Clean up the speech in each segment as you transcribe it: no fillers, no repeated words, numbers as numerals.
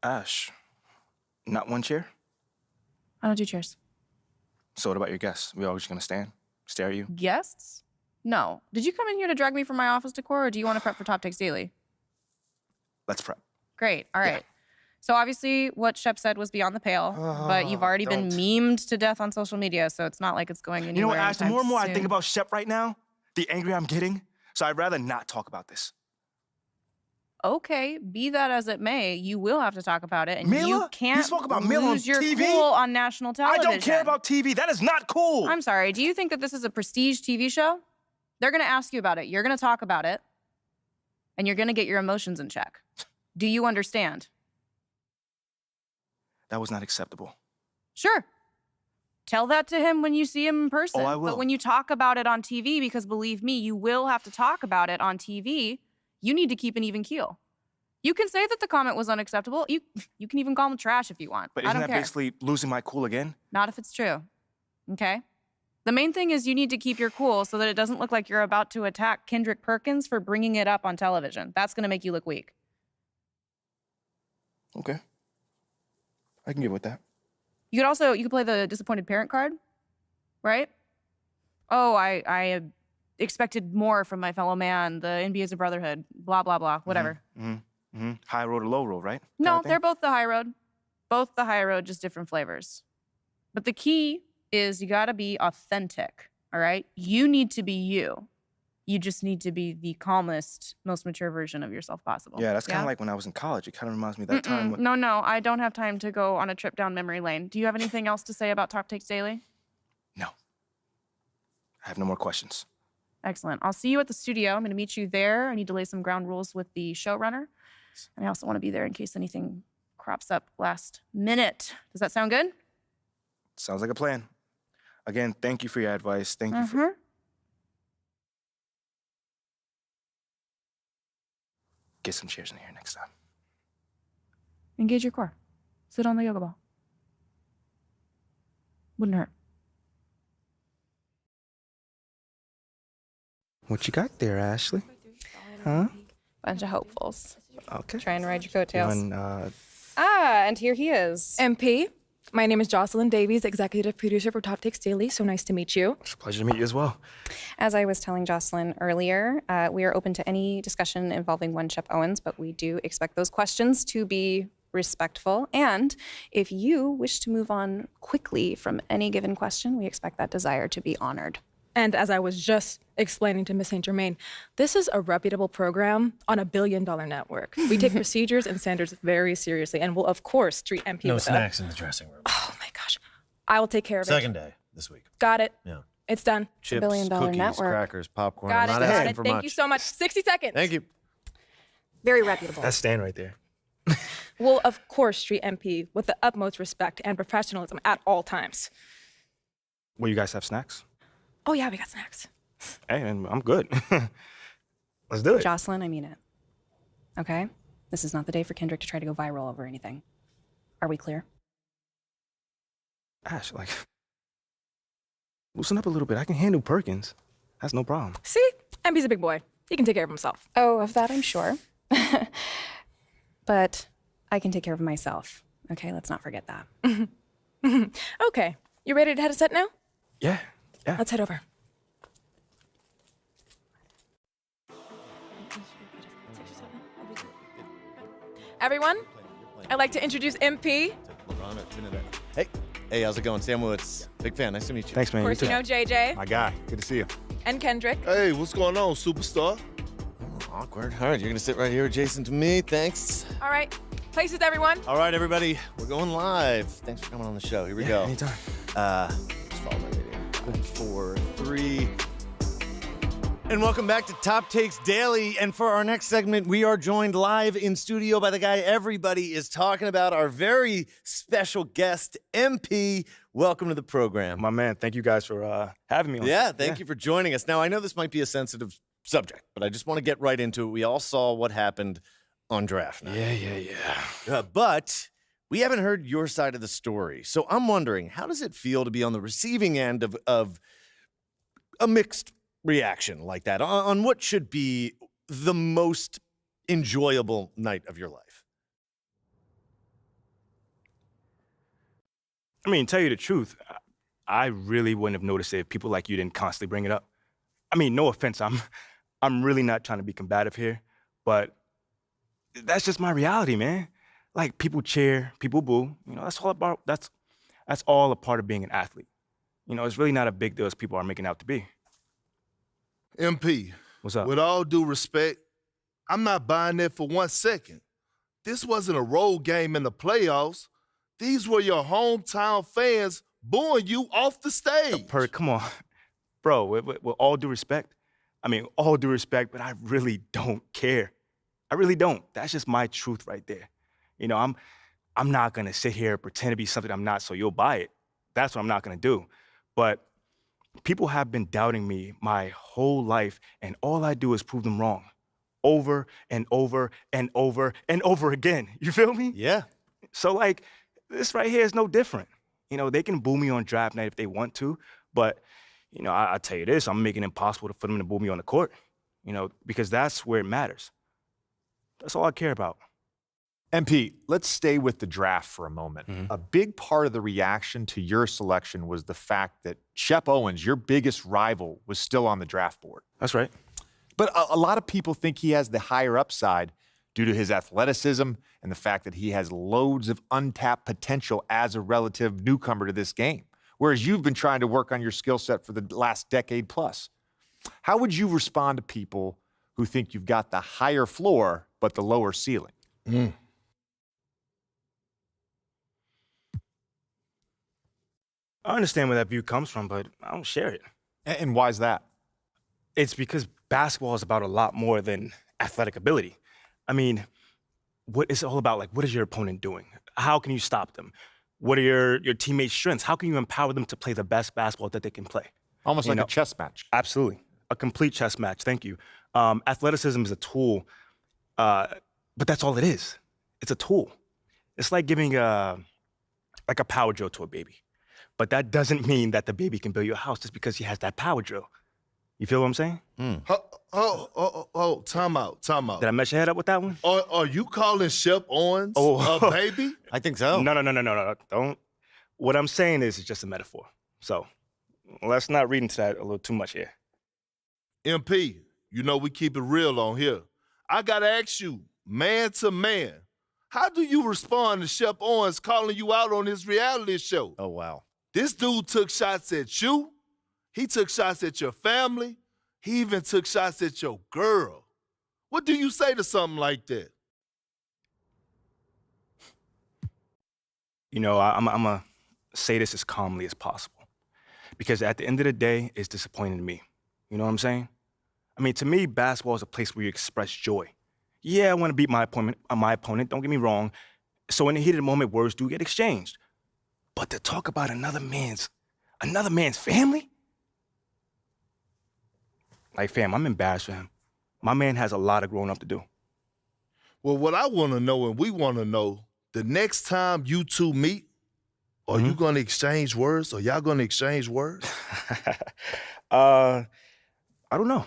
Ash, not one chair? I don't do chairs. So what about your guests? We all just gonna stand, stare at you? Guests? No. Did you come in here to drag me from my office decor, or do you want to prep for Top Takes Daily? Let's prep. Great. All right. So obviously what Shep said was beyond the pale, but you've already been memed to death on social media, so it's not like it's going anywhere. You know what, Ash, the more and more soon. I think about Shep right now, the angrier I'm getting. So I'd rather not talk about this. Okay, be that as it may, you will have to talk about it, and Mila? you can't You spoke about Mila on lose your TV? cool on national television. I don't care about TV. That is not cool. I'm sorry. Do you think that this is a prestige TV show? They're going to ask you about it. You're going to talk about it, and you're going to get your emotions in check. Do you understand? That was not acceptable. Sure. Tell that to him when you see him in person. Oh, I will. But when you talk about it on TV, because believe me, you will have to talk about it on TV, you need to keep an even keel. You can say that the comment was unacceptable. You can even call him trash if you want. But I isn't don't that care. basically losing my cool again? Not if it's true. Okay? The main thing is you need to keep your cool so that it doesn't look like you're about to attack Kendrick Perkins for bringing it up on television. That's going to make you look weak. Okay. I can get with that. You could play the disappointed parent card, right? Oh, I expected more from my fellow man. The NBA is a brotherhood. Blah, blah, blah. Whatever. High road or low road, right? No, Kinda thing? they're both the high road. Both the high road, just different flavors. But the key is you got to be authentic, all right? You need to be you. You just need to be the calmest, most mature version of yourself possible. Yeah, that's kind of like when I was in college. It kind of reminds me of that time when... No, I don't have time to go on a trip down memory lane. Do you have anything else to say about Top Takes Daily? No. I have no more questions. Excellent. I'll see you at the studio. I'm going to meet you there. I need to lay some ground rules with the showrunner. And I also want to be there in case anything crops up last minute. Does that sound good? Sounds like a plan. Again, thank you for your advice. Thank you for... Get some chairs in here next time. Engage your core. Sit on the yoga ball. Wouldn't hurt. What you got there, Ashley? Huh? Bunch of hopefuls. Okay. Trying to ride your coattails. And, And here he is. MP, my name is Jocelyn Davies, executive producer for Top Takes Daily. So nice to meet you. it's a pleasure to meet you as well. As I was telling Jocelyn earlier, we are open to any discussion involving one Shep Owens, but we do expect those questions to be respectful. And if you wish to move on quickly from any given question, we expect that desire to be honored. And as I was just explaining to Miss St. Germain, this is a reputable program on $1 billion network. We take procedures and standards very seriously and will, of course, treat MP No with snacks in the dressing room. Oh my gosh. I will take care of it. Second day this week. Got it. Yeah. It's done. Chips, billion-dollar cookies, network. crackers, popcorn. Got I'm it. not Got asking it. for Thank much. you so much. 60 seconds. Thank you. Very reputable. That's staying right there. Will, of course, treat MP with the utmost respect and professionalism at all times. Will you guys have snacks? Oh, yeah, we got snacks. Hey, and I'm good. Let's do it. Jocelyn, I mean it. Okay? This is not the day for Kendrick to try to go viral over anything. Are we clear? Ash, loosen up a little bit. I can handle Perkins. That's no problem. See? MP's a big boy. He can take care of himself. Oh, of that I'm sure. But I can take care of myself. Okay, let's not forget that. Okay. You ready to head a set now? Yeah. Let's head over. Everyone, I'd like to introduce MP. Hey, how's it going? Sam Woods. Big fan. Nice to meet you. Thanks, man. Of course, you know JJ My guy. Good to see you. and Kendrick. Hey, what's going on, superstar? Awkward. All right, you're going to sit right here adjacent to me. Thanks. All right. Places, everyone. All right, everybody. We're going live. Thanks for coming on the show. Here we go. Anytime. Just follow my video. 5, 4, 3. And welcome back to Top Takes Daily. And for our next segment, we are joined live in studio by the guy everybody is talking about, our very special guest, MP. Welcome to the program. My man, thank you guys for having me on. Yeah, thank you for joining us. Now, I know this might be a sensitive subject, but I just want to get right into it. We all saw what happened on draft night. Yeah. But we haven't heard your side of the story. So I'm wondering, how does it feel to be on the receiving end of a mixed reaction like that on what should be the most enjoyable night of your life? I mean, tell you the truth, I really wouldn't have noticed it if people like you didn't constantly bring it up. I mean, no offense, I'm really not trying to be combative here, but that's just my reality, man. Like people cheer, people boo. You know, that's all a part of being an athlete. You know, it's really not a big deal as people are making out to be. MP, What's up? with all due respect, I'm not buying that for 1 second. This wasn't a road game in the playoffs. These were your hometown fans booing you off the stage. Come on, bro. With all due respect, I mean, all due respect, but I really don't care. I really don't. That's just my truth right there. You know, I'm not gonna sit here and pretend to be something I'm not so you'll buy it. That's what I'm not gonna do. But people have been doubting me my whole life, and all I do is prove them wrong. Over and over and over and over again. You feel me? Yeah. So like, this right here is no different. You know, they can boo me on draft night if they want to, but you know, I tell you this, I'm making it impossible for them to boo me on the court. You know, because that's where it matters. That's all I care about. MP, let's stay with the draft for a moment. Mhm. A big part of the reaction to your selection was the fact that Shep Owens, your biggest rival, was still on the draft board. That's right. But a lot of people think he has the higher upside due to his athleticism and the fact that he has loads of untapped potential as a relative newcomer to this game, whereas you've been trying to work on your skill set for the last decade plus. How would you respond to people who think you've got the higher floor but the lower ceiling? I understand where that view comes from, but I don't share it. And why is that? It's because basketball is about a lot more than athletic ability. I mean, what is it all about? Like, what is your opponent doing? How can you stop them? What are your teammates' strengths? How can you empower them to play the best basketball that they can play? Almost You like know, a chess match. Absolutely. A complete chess match. Thank you. Athleticism is a tool, but that's all it is. It's a tool. It's like giving a power drill to a baby. But that doesn't mean that the baby can build you a house just because he has that power drill. You feel what I'm saying? Time out. Did I mess your head up with that one? Are you calling Shep Owens a baby? I think so. No. Don't. What I'm saying is it's just a metaphor. So let's not read into that a little too much here. MP, you know we keep it real on here. I gotta ask you, man to man, how do you respond to Shep Owens calling you out on his reality show? Oh, wow. This dude took shots at you. He took shots at your family. He even took shots at your girl. What do you say to something like that? You know, I'm going to say this as calmly as possible. Because at the end of the day, it's disappointing to me. You know what I'm saying? I mean, to me, basketball is a place where you express joy. Yeah, I want to beat my opponent, don't get me wrong. So in the heat of the moment, words do get exchanged. But to talk about another man's family? Like, fam, I'm embarrassed for him. My man has a lot of growing up to do. Well, what I want to know and we want to know, the next time you two meet, are you going to exchange words? Are y'all going to exchange words? I don't know.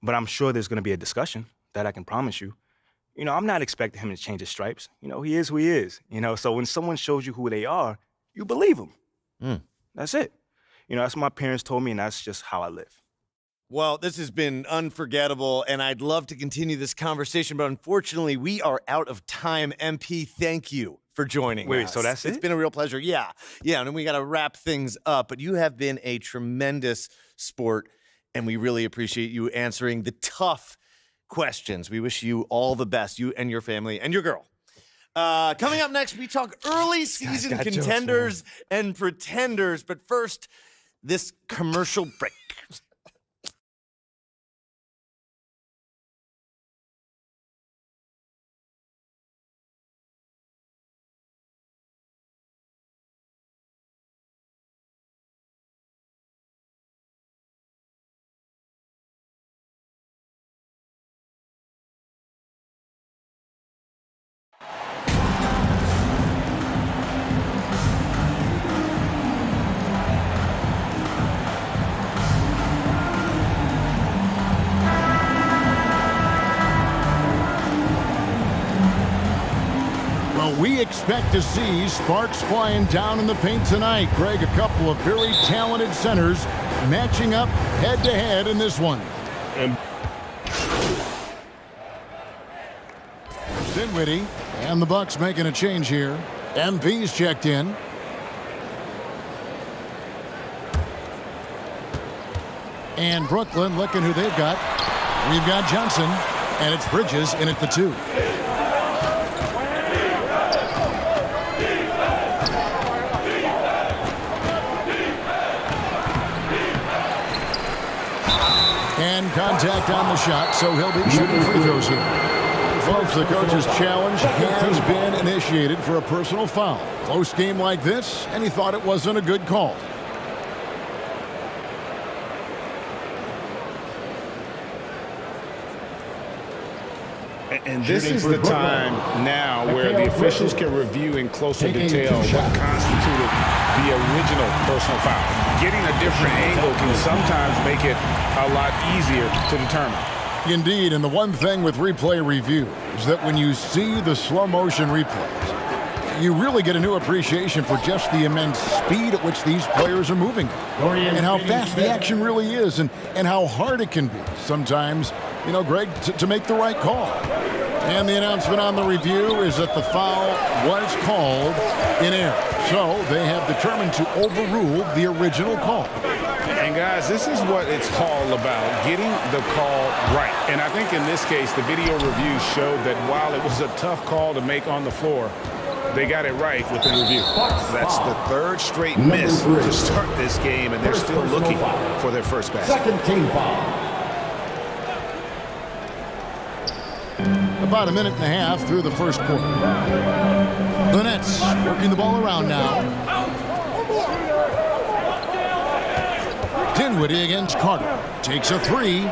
But I'm sure there's going to be a discussion, that I can promise you. You know, I'm not expecting him to change his stripes. You know, he is who he is. You know, so when someone shows you who they are, you believe them. That's it. You know, that's what my parents told me, and that's just how I live. Well, this has been unforgettable, and I'd love to continue this conversation, but unfortunately, we are out of time. MP, thank you for joining us. Wait, so that's It's it? been a real pleasure. Yeah, and we got to wrap things up, but you have been a tremendous sport, and we really appreciate you answering the tough questions. We wish you all the best, you and your family and your girl. Coming up next, we talk early season got jokes, contenders and pretenders, but first, this commercial break. We expect to see sparks flying down in the paint tonight. Greg, a couple of very talented centers matching up head-to-head in this one. And Dinwiddie and the Bucks making a change here. MV's checked in. And Brooklyn looking who they've got. We've got Johnson, and it's Bridges in at the 2. And contact on the shot, so he'll be shooting free throws here. Folks, the coach's challenge has been initiated for a personal foul. Close game like this, and he thought it wasn't a good call. And this is the time now where the officials can review in closer detail what constituted the original personal foul. Getting a different angle can sometimes make it a lot easier to determine. Indeed, and the one thing with replay review is that when you see the slow motion replays, you really get a new appreciation for just the immense speed at which these players are moving and how fast the action really is and how hard it can be sometimes, you know, Greg, to make the right call. And the announcement on the review is that the foul was called in error. So they have determined to overrule the original call. And guys, this is what it's all about, getting the call right. And I think in this case, the video review showed that while it was a tough call to make on the floor, they got it right with the review. That's the third straight miss to start this game, and they're still looking for their first basket. Second team foul. About a minute and a half through the first quarter. The Nets working the ball around now. Dinwiddie against Carter. Takes a 3.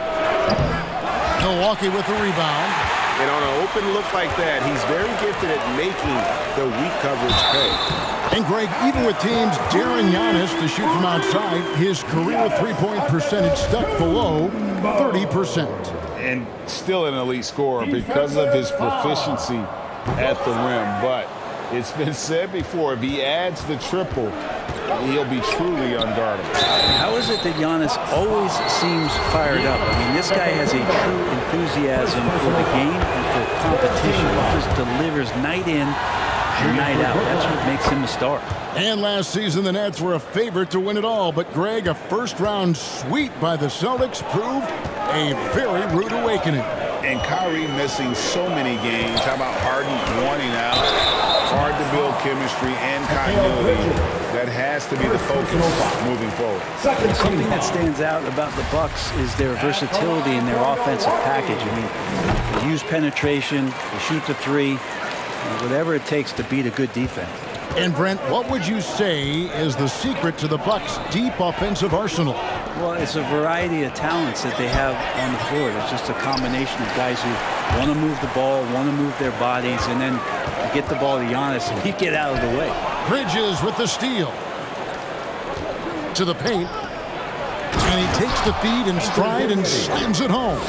Milwaukee with the rebound. And on an open look like that, he's very gifted at making the weak coverage pay. And Greg, even with teams daring Giannis to shoot from outside, his career three-point percentage stuck below 30%. And still an elite scorer because of his proficiency at the rim. But it's been said before, if he adds the triple, he'll be truly unguardable. How is it that Giannis always seems fired up? I mean, this guy has a true enthusiasm for the game and for competition. He just delivers night in and night out. That's what makes him a star. And last season, the Nets were a favorite to win it all. But, Greg, a first-round sweep by the Celtics proved a very rude awakening. And Kyrie missing so many games. How about Harden wanting out? Hard to build chemistry and continuity. That has to be the focus moving forward. Something that stands out about the Bucks is their versatility in their offensive package. I mean, they use penetration, they shoot the 3, whatever it takes to beat a good defense. And, Brent, what would you say is the secret to the Bucks' deep offensive arsenal? Well, it's a variety of talents that they have on the floor. It's just a combination of guys who want to move the ball, want to move their bodies, and then you get the ball to Giannis and he get out of the way. Bridges with the steal. To the paint. And he takes the feed in stride and slams it home.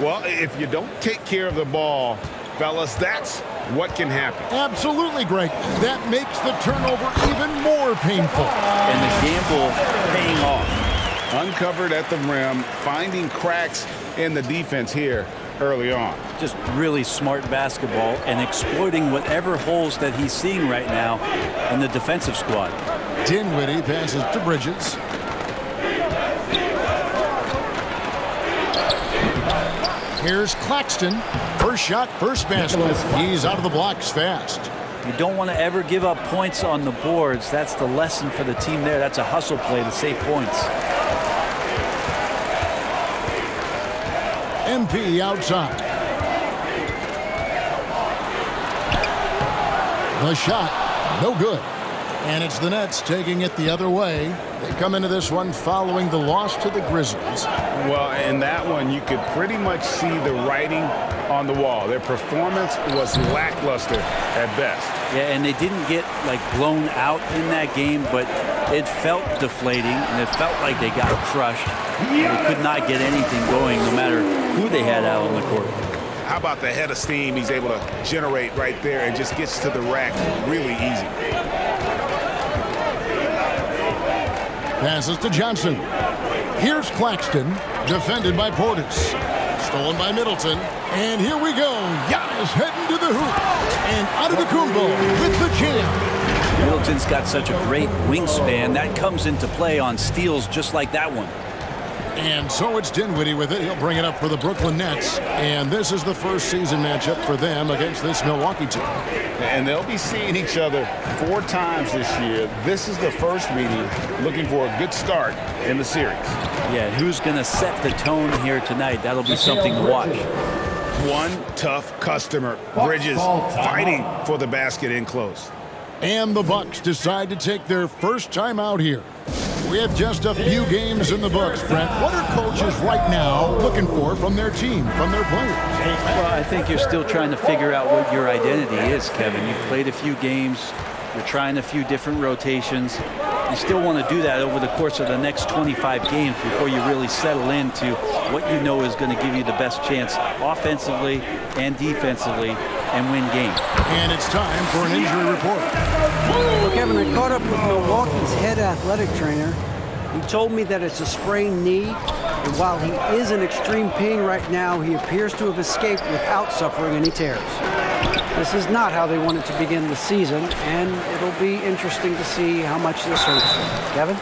Well, if you don't take care of the ball, fellas, that's what can happen. Absolutely, Greg. That makes the turnover even more painful. And the gamble paying off. Uncovered at the rim, finding cracks in the defense here early on. Just really smart basketball and exploiting whatever holes that he's seeing right now in the defensive squad. Dinwiddie passes to Bridges. Here's Claxton. First shot, first basket. He's out of the blocks fast. You don't want to ever give up points on the boards. That's the lesson for the team there. That's a hustle play to save points. MP outside. The shot, no good. And it's the Nets taking it the other way. They come into this one following the loss to the Grizzlies. Well, in that one, you could pretty much see the writing on the wall. Their performance was lackluster at best. Yeah, and they didn't get, like, blown out in that game, but it felt deflating, and it felt like they got crushed. They could not get anything going, no matter who they had out on the court. How about the head of steam he's able to generate right there and just gets to the rack really easy. Passes to Johnson. Here's Claxton, defended by Portis. Stolen by Middleton. And here we go. Giannis heading to the hoop. And Antetokounmpo with the jam. Middleton's got such a great wingspan. That comes into play on steals just like that one. And so it's Dinwiddie with it. He'll bring it up for the Brooklyn Nets. And this is the first season matchup for them against this Milwaukee team. And they'll be seeing each other 4 times this year. This is the first meeting, looking for a good start in the series. Yeah, who's going to set the tone here tonight? That'll be something to watch. One tough customer, Bridges, fighting for the basket in close. And the Bucks decide to take their first time out here. With just a few games in the books, Brent, what are coaches right now looking for from their team, from their players? Well, I think you're still trying to figure out what your identity is, Kevin. You've played a few games. You're trying a few different rotations. You still want to do that over the course of the next 25 games before you really settle into what you know is going to give you the best chance offensively and defensively and win games. And it's time for an injury report. Well, Kevin, I caught up with Milwaukee's head athletic trainer. He told me that it's a sprained knee, and while he is in extreme pain right now, he appears to have escaped without suffering any tears. This is not how they wanted to begin the season, and it'll be interesting to see how much this hurts them. Kevin?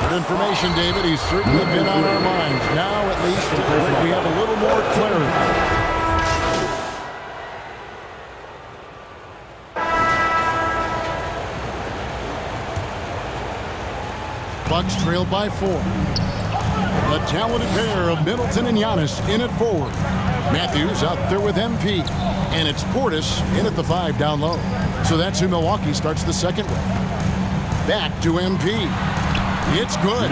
Good information, David. He's certainly been on our minds. Now, at least, we have a little more clarity. Bucks trailed by 4. The talented pair of Middleton and Giannis in at forward. Matthews out there with MP. And it's Portis in at the 5 down low. So that's who Milwaukee starts the second with. Back to MP. It's good.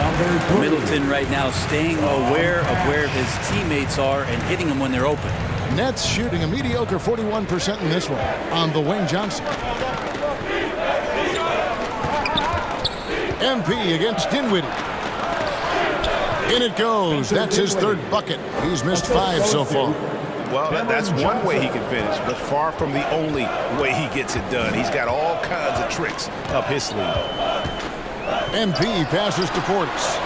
Middleton right now staying aware of where his teammates are and hitting them when they're open. Nets shooting a mediocre 41% in this one on the wing. Johnson. MP against Dinwiddie. In it goes. That's his 3rd bucket. He's missed 5 so far. Well, that's one way he can finish, but far from the only way he gets it done. He's got all kinds of tricks up his sleeve. MP passes to Portis.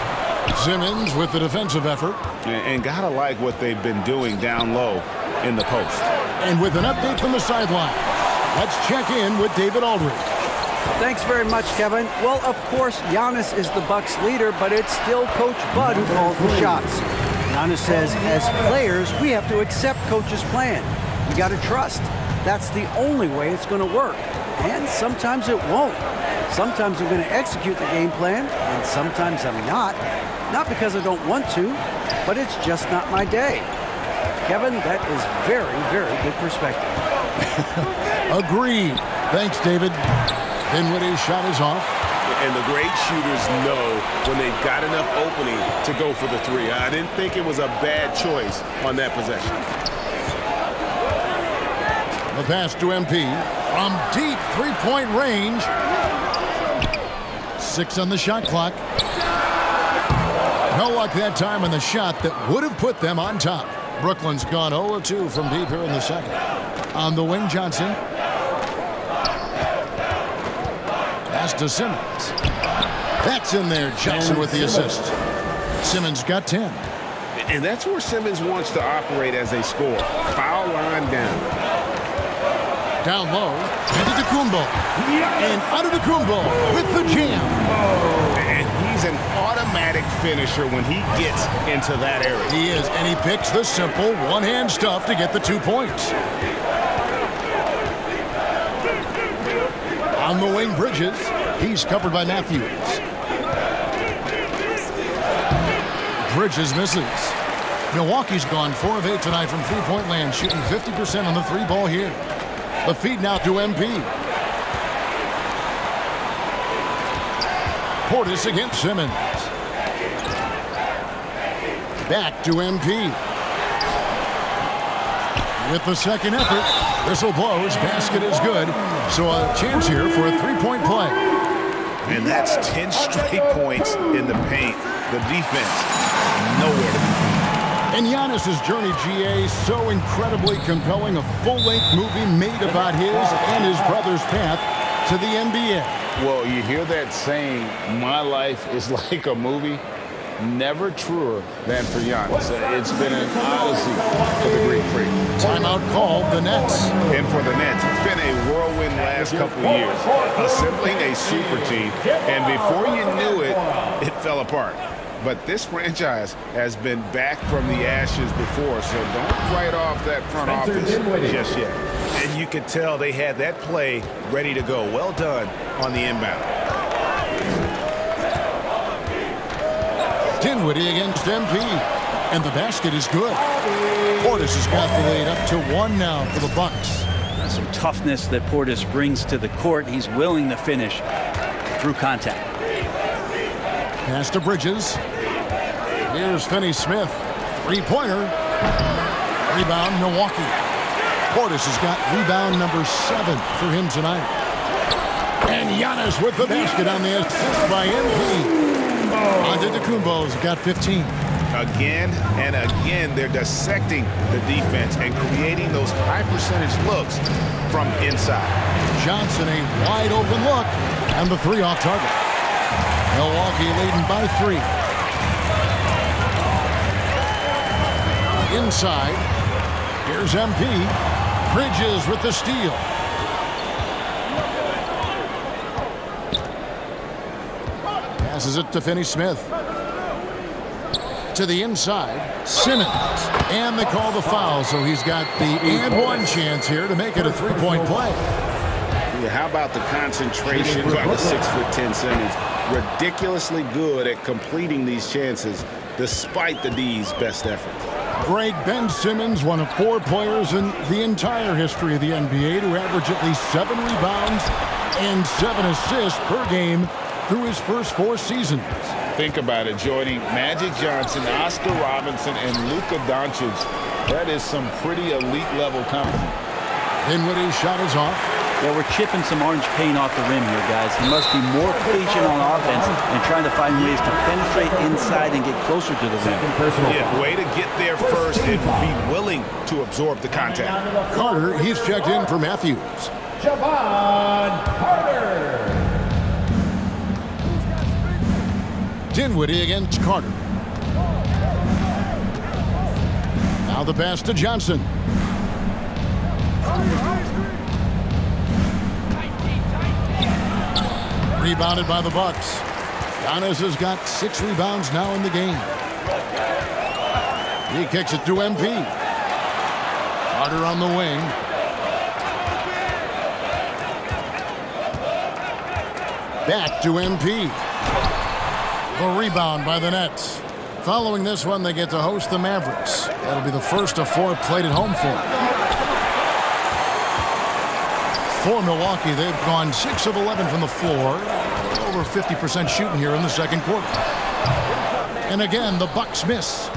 Simmons with the defensive effort. And gotta like what they've been doing down low in the post. And with an update from the sideline, let's check in with David Aldridge. Thanks very much, Kevin. Well, of course, Giannis is the Bucks leader, but it's still Coach Bud who calls the shots. Giannis says, as players, we have to accept Coach's plan. We got to trust. That's the only way it's going to work. And sometimes it won't. Sometimes I'm going to execute the game plan, and sometimes I'm not. Not because I don't want to, but it's just not my day. Kevin, that is very, very good perspective. Agreed. Thanks, David. Dinwiddie's shot is off. And the great shooters know when they've got enough opening to go for the 3. I didn't think it was a bad choice on that possession. The pass to MP from deep 3-point range. 6 on the shot clock. No luck that time on the shot that would have put them on top. Brooklyn's gone 0-2 from deep here in the second. On the wing, Johnson. Pass to Simmons. That's in there. Johnson with the assist. Simmons got 10. And that's where Simmons wants to operate as a scorer. Foul line down. Down low. Antetokounmpo. And Antetokounmpo with the jam. And he's an automatic finisher when he gets into that area. He is, and he picks the simple one-hand stuff to get the 2 points. On the wing, Bridges. He's covered by Matthews. Bridges misses. Milwaukee's gone 4 of 8 tonight from 3-point land, shooting 50% on the 3-ball here. The feed now to MP. Portis against Simmons. Back to MP. With the second effort, whistle blows, basket is good. So a chance here for a 3-point play. And that's 10 straight points in the paint. The defense, nowhere to be found. And Giannis' journey, GA, so incredibly compelling. A full-length movie made about his and his brother's path to the NBA. Well, you hear that saying, my life is like a movie. Never truer than for Giannis. It's been an odyssey for the Greek Freak. Timeout called the Nets. And for the Nets, it's been a whirlwind last couple of years, assembling a super team, and before you knew it, it fell apart. But this franchise has been back from the ashes before, so don't write off that front office just yet. And you could tell they had that play ready to go. Well done on the inbound. Dinwiddie against MP. And the basket is good. Portis has got the lead up to 1 now for the Bucks. Some toughness that Portis brings to the court. He's willing to finish through contact. Pass to Bridges. Here's Finney-Smith. Three-pointer. Rebound, Milwaukee. Portis has got rebound number 7 for him tonight. And Giannis with the basket on the assist by MP. Antetokounmpo's got 15. Again and again, they're dissecting the defense and creating those high-percentage looks from inside. Johnson, a wide-open look, and the 3 off target. Milwaukee leading by 3. Inside, here's MP. Bridges with the steal. Passes it to Finney-Smith. To the inside, Simmons. And they call the foul, so he's got the and one chance here to make it a 3-point play. Yeah, how about the concentration by the 6'10" Simmons? Ridiculously good at completing these chances despite the D's best efforts. Great Ben Simmons, one of 4 players in the entire history of the NBA to average at least 7 rebounds and 7 assists per game through his first 4 seasons. Think about it, joining Magic Johnson, Oscar Robinson, and Luka Doncic. That is some pretty elite level company. Dinwiddie's shot is off. Yeah, we're chipping some orange paint off the rim here, guys. He must be more patient on offense and trying to find ways to penetrate inside and get closer to the rim. Yeah, way to get there first and be willing to absorb the contact. Carter, he's checked in for Matthews. Javon Carter. Dinwiddie against Carter. Now the pass to Johnson. Rebounded by the Bucks. Giannis has got 6 rebounds now in the game. He kicks it to MP. Carter on the wing. Back to MP. The rebound by the Nets. Following this one, they get to host the Mavericks. That'll be the first of 4 played at home for them. For Milwaukee, they've gone 6 of 11 from the floor. Over 50% shooting here in the second quarter. And again, the Bucks miss.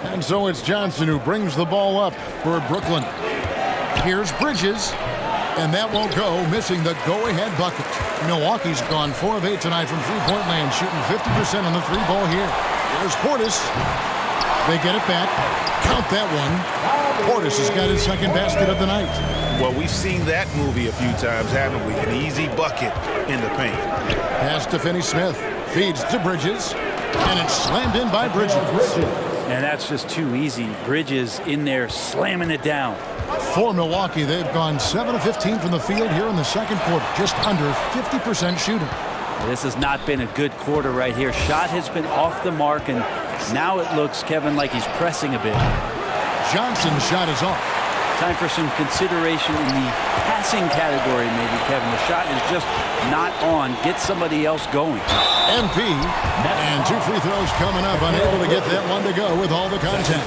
And so it's Johnson who brings the ball up for Brooklyn. Here's Bridges. And that won't go, missing the go-ahead bucket. Milwaukee's gone 4 of 8 tonight from three-point land, shooting 50% on the 3-ball here. There's Portis. They get it back. Count that one. Portis has got his second basket of the night. Well, we've seen that movie a few times, haven't we? An easy bucket in the paint. Pass to Finney-Smith. Feeds to Bridges. And it's slammed in by Bridges. And that's just too easy. Bridges in there slamming it down. For Milwaukee, they've gone 7 of 15 from the field here in the second quarter. Just under 50% shooting. This has not been a good quarter right here. Shot has been off the mark, and now it looks, Kevin, like he's pressing a bit. Johnson's shot is off. Time for some consideration in the passing category, maybe, Kevin. The shot is just not on. Get somebody else going. MP, and 2 free throws coming up. Unable to get that one to go with all the contact.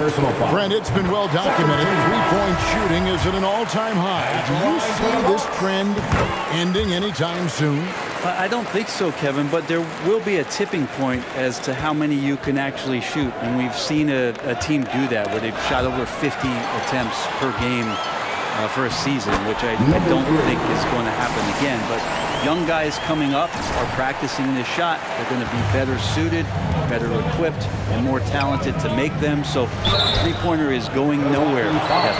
Brent, it's been well documented. 3-point shooting is at an all-time high. Do you see this trend ending anytime soon? I don't think so, Kevin, but there will be a tipping point as to how many you can actually shoot. And we've seen a team do that, where they've shot over 50 attempts per game for a season, which I don't think is going to happen again. But young guys coming up are practicing this shot. They're going to be better suited, better equipped, and more talented to make them. So three-pointer is going nowhere, Kevin.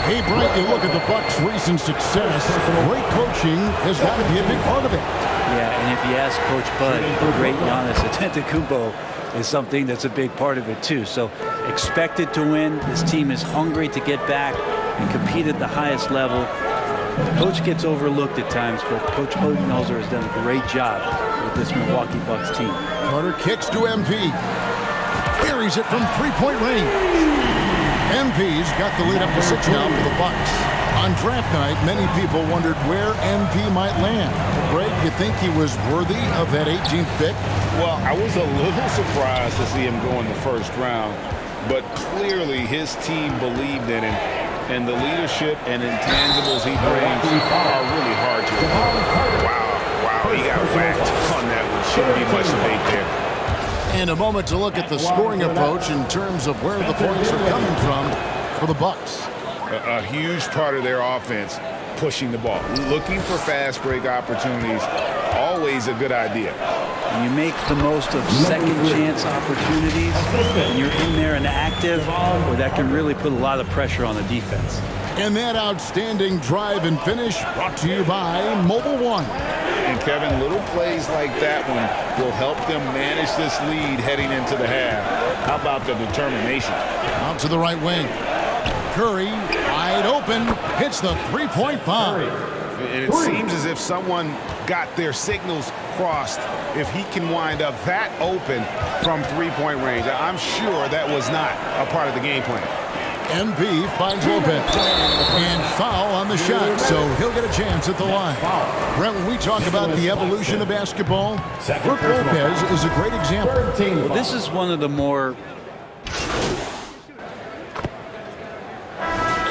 Hey, Bright, you look at the Bucks' recent success. Great coaching has got to be a big part of it. Yeah, and if you ask Coach Bud, the great Giannis Antetokounmpo is something that's a big part of it too. So expected to win. This team is hungry to get back and compete at the highest level. Coach gets overlooked at times, but Coach Budenholzer has done a great job with this Milwaukee Bucks team. Carter kicks to MP. Carries it from three-point range. MP's got the lead up to 6 now for the Bucks. On draft night, many people wondered where MP might land. Greg, you think he was worthy of that 18th pick? Well, I was a little surprised to see him go in the first round, but clearly his team believed in him, and the leadership and intangibles he brings are really hard to ignore. Wow, he got whacked on that one. Shouldn't be much debate there. And a moment to look at the scoring approach in terms of where the points are coming from for the Bucks. A huge part of their offense, pushing the ball, looking for fast break opportunities, always a good idea. You make the most of second chance opportunities, and you're in there and active, where that can really put a lot of pressure on the defense. And that outstanding drive and finish brought to you by Mobile One. And Kevin, little plays like that one will help them manage this lead heading into the half. How about the determination? Out to the right wing. Curry, wide open, hits the three-point bomb. And it seems as if someone got their signals crossed if he can wind up that open from three-point range. I'm sure that was not a part of the game plan. MP finds Lopez. And foul on the shot, so he'll get a chance at the line. Brent, when we talk about the evolution of basketball, Brook Lopez is a great example. Well, this is one of the more...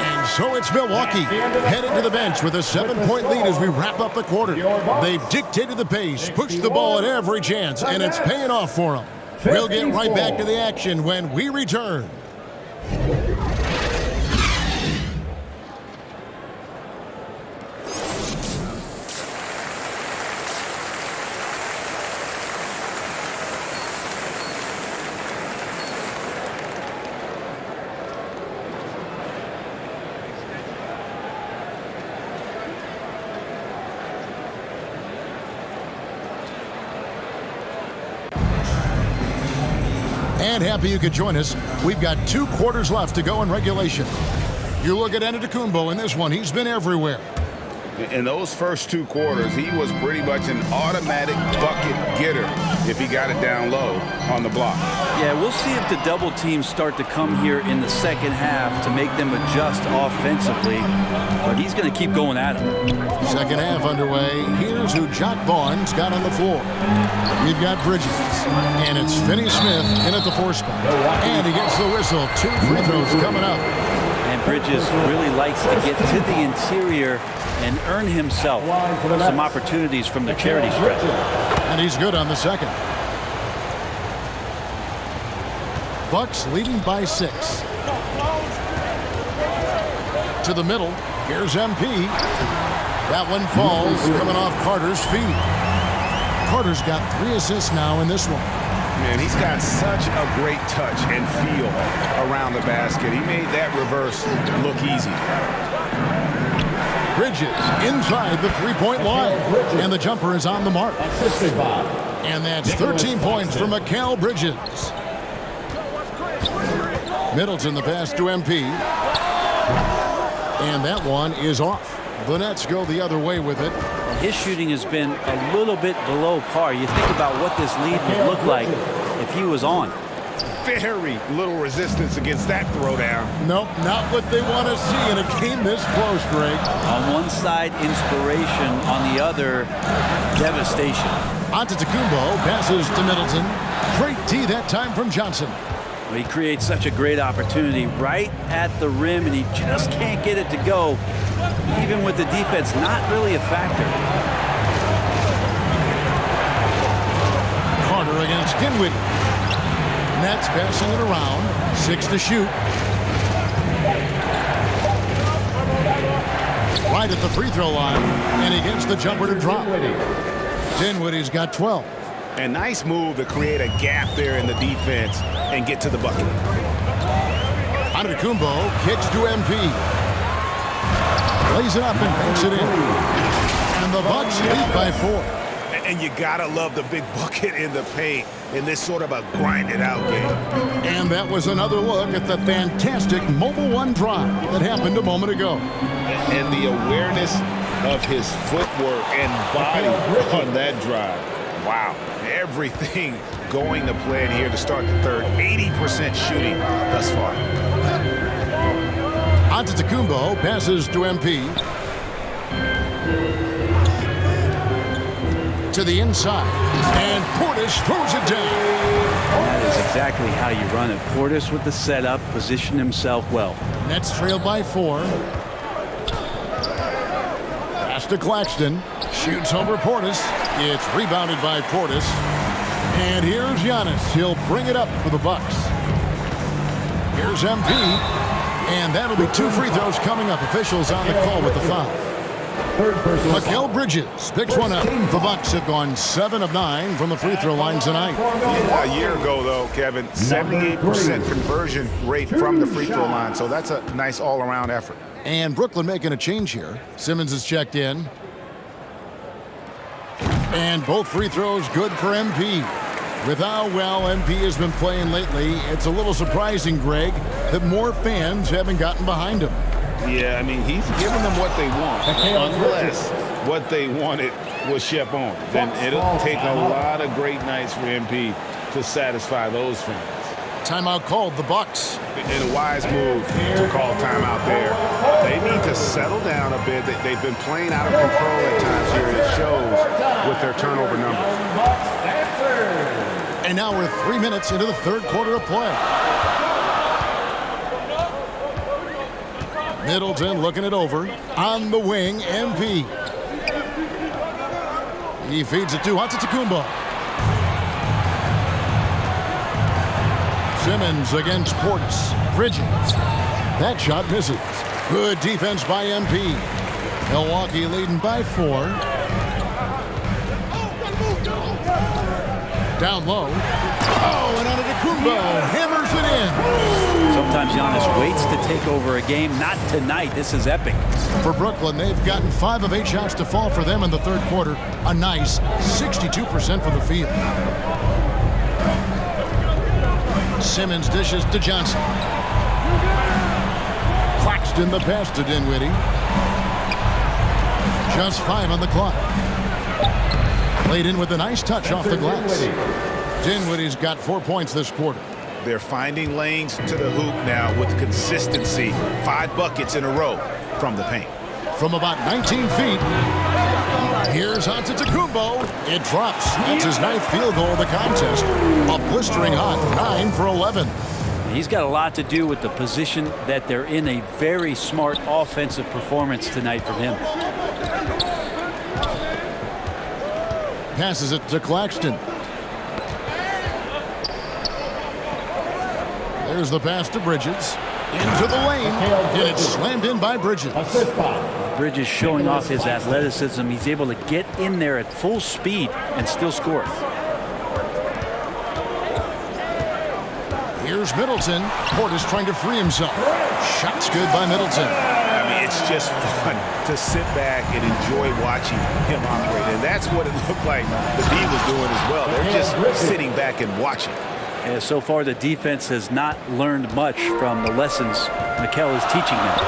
And so it's Milwaukee heading to the bench with a 7-point lead as we wrap up the quarter. They've dictated the pace, pushed the ball at every chance, and it's paying off for them. We'll get right back to the action when we return. And happy you could join us. We've got 2 quarters left to go in regulation. You look at Antetokounmpo in this one. He's been everywhere. In those first 2 quarters, he was pretty much an automatic bucket getter if he got it down low on the block. Yeah, we'll see if the double teams start to come here in the second half to make them adjust offensively. But he's going to keep going at him. Second half underway. Here's who Jock Vaughn's got on the floor. We've got Bridges. And it's Finney Smith in at the 4 spot. And he gets the whistle. 2 free throws coming up. And Bridges really likes to get to the interior and earn himself some opportunities from the charity spread. And he's good on the second. Bucks leading by 6. To the middle. Here's MP. That one falls, coming off Carter's feet. Carter's got 3 assists now in this one. Man, he's got such a great touch and feel around the basket. He made that reverse look easy. Bridges inside the 3-point line. And the jumper is on the mark. And that's 13 points for Mikal Bridges. Middleton the pass to MP. And that one is off. The Nets go the other way with it. His shooting has been a little bit below par. You think about what this lead would look like if he was on. Very little resistance against that throwdown. Nope, not what they want to see in a game this close, Greg. On one side, inspiration. On the other, devastation. Antetokounmpo passes to Middleton. Great D that time from Johnson. Well, he creates such a great opportunity right at the rim, and he just can't get it to go. Even with the defense not really a factor. Carter against Dinwiddie. Nets passing it around. 6 to shoot. right at the free throw line, and he gets the jumper to drop. Dinwiddie's got 12. A nice move to create a gap there in the defense and get to the bucket. Antetokounmpo kicks to MP. Lays it up and banks it in. And the Bucks lead by 4. And you gotta love the big bucket in the paint in this sort of a grind-it-out game. And that was another look at the fantastic Mobile One drive that happened a moment ago. And the awareness of his footwork and body on that drive. Wow. Everything going to plan here to start the third. 80% shooting thus far. Antetokounmpo passes to MP. To the inside, and Portis throws it down. That is exactly how you run it. Portis with the setup, positioned himself well. Nets trail by 4. Pass to Claxton, shoots over Portis. It's rebounded by Portis. And here's Giannis. He'll bring it up for the Bucks. Here's MP, and that'll be 2 free throws coming up. Officials on the call with the foul. Mikal Bridges picks one up. The Bucks have gone 7 of 9 from the free throw line tonight. A year ago, though, Kevin, 78% conversion rate from the free throw line. So that's a nice all-around effort. And Brooklyn making a change here. Simmons is checked in. And both free throws good for MP. With how well MP has been playing lately, it's a little surprising, Greg, that more fans haven't gotten behind him. Yeah, I mean, he's giving them what they want, unless what they wanted was Shep on. Then it'll take a lot of great nights for MP to satisfy those fans. Timeout called, the Bucks. And a wise move to call timeout there. They need to settle down a bit. They've been playing out of control at times here. It shows with their turnover numbers. And now we're 3 minutes into the third quarter of play. Middleton looking it over. On the wing, MP. He feeds it to Antetokounmpo. Simmons against Portis. Bridges. That shot misses. Good defense by MP. Milwaukee leading by 4. Down low. Oh, and Antetokounmpo hammers it in. Sometimes Giannis waits to take over a game. Not tonight. This is epic. For Brooklyn, they've gotten 5 of 8 shots to fall for them in the third quarter. A nice 62% from the field. Simmons dishes to Johnson. Claxton the pass to Dinwiddie. Just 5 on the clock. Played in with a nice touch off the glass. Dinwiddie's got 4 points this quarter. They're finding lanes to the hoop now with consistency. 5 buckets in a row from the paint. From about 19 feet, here's Antetokounmpo. It drops. That's his 9th field goal of the contest. A blistering hot 9 for 11. He's got a lot to do with the position that they're in. A very smart offensive performance tonight from him. Passes it to Claxton. There's the pass to Bridges. Into the lane. And it's slammed in by Bridges. Bridges showing off his athleticism. He's able to get in there at full speed and still score. Here's Middleton. Portis trying to free himself. Shot's good by Middleton. I mean, it's just fun to sit back and enjoy watching him operate. And that's what it looked like the D was doing as well. They're just sitting back and watching. Yeah, so far, the defense has not learned much from the lessons Mikal is teaching them.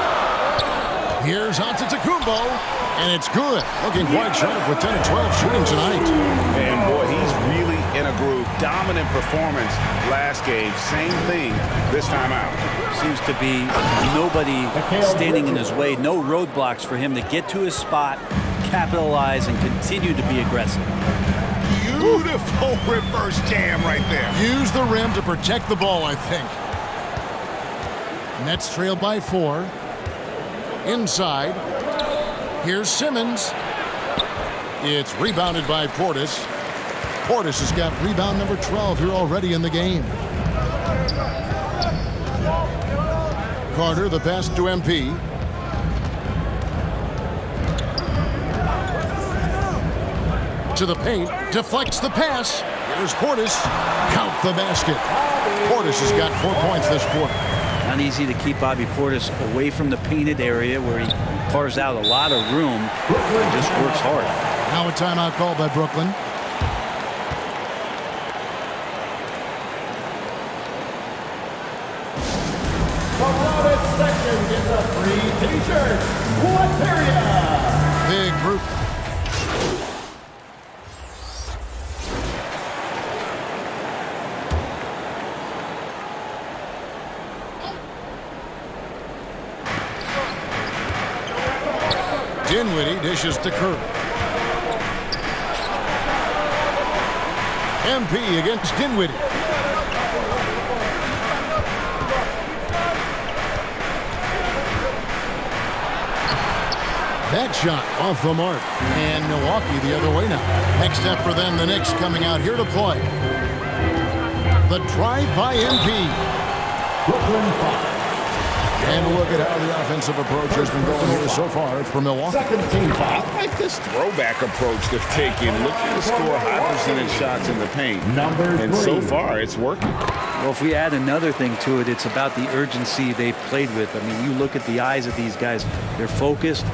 Here's Antetokounmpo, and it's good. Looking quite sharp with 10 of 12 shooting tonight. And boy, he's really in a groove. Dominant performance last game. Same thing this time out. Seems to be nobody standing in his way. No roadblocks for him to get to his spot, capitalize, and continue to be aggressive. Beautiful reverse jam right there. Use the rim to protect the ball, I think. Nets trail by 4. Inside. Here's Simmons. It's rebounded by Portis. Portis has got rebound number 12 here already in the game. Carter, the pass to MP. To the paint, deflects the pass. Here's Portis. Count the basket. Portis has got 4 points this quarter. Not easy to keep Bobby Portis away from the painted area where he carves out a lot of room and just works hard. Now a timeout call by Brooklyn. The loudest section gets a free t-shirt. What's area? Big group. Dinwiddie dishes to Curry. MP against Dinwiddie. That shot off the mark. And Milwaukee the other way now. Next step for them, the Knicks coming out here to play. The drive by MP. Brooklyn 5. And a look at how the offensive approach has been going here so far for Milwaukee. Second team foul. I like this throwback approach they've taken, looking to score high percentage shots in the paint. And so far, it's working. Well, if we add another thing to it, it's about the urgency they've played with. I mean, you look at the eyes of these guys. They're focused,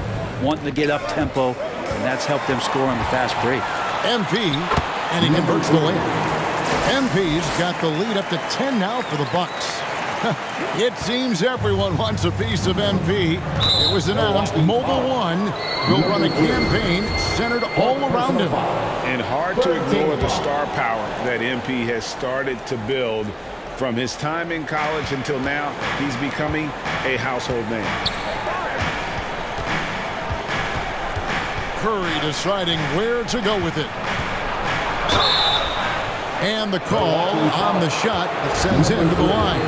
wanting to get up tempo, and that's helped them score on the fast break. MP, and he converts the layup. MP's got the lead up to 10 now for the Bucks. It seems everyone wants a piece of MP. It was announced Mobile One will run a campaign centered all around him. And hard to ignore the star power that MP has started to build. From his time in college until now, he's becoming a household name. Curry deciding where to go with it. And the call on the shot that sends him to the line.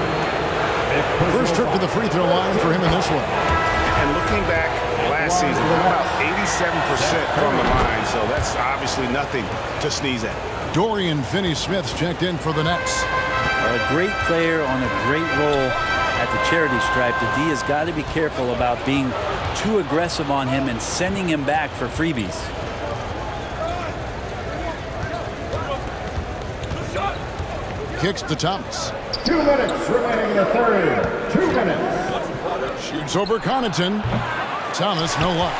First trip to the free throw line for him in this one. And looking back last season, about 87% from the line, so that's obviously nothing to sneeze at. Dorian Finney-Smith's checked in for the Nets. A great player on a great role at the charity stripe. The D has got to be careful about being too aggressive on him and sending him back for freebies. Kicks to Thomas. 2 minutes remaining in the third. 2 minutes. Shoots over Connaughton. Thomas, no luck.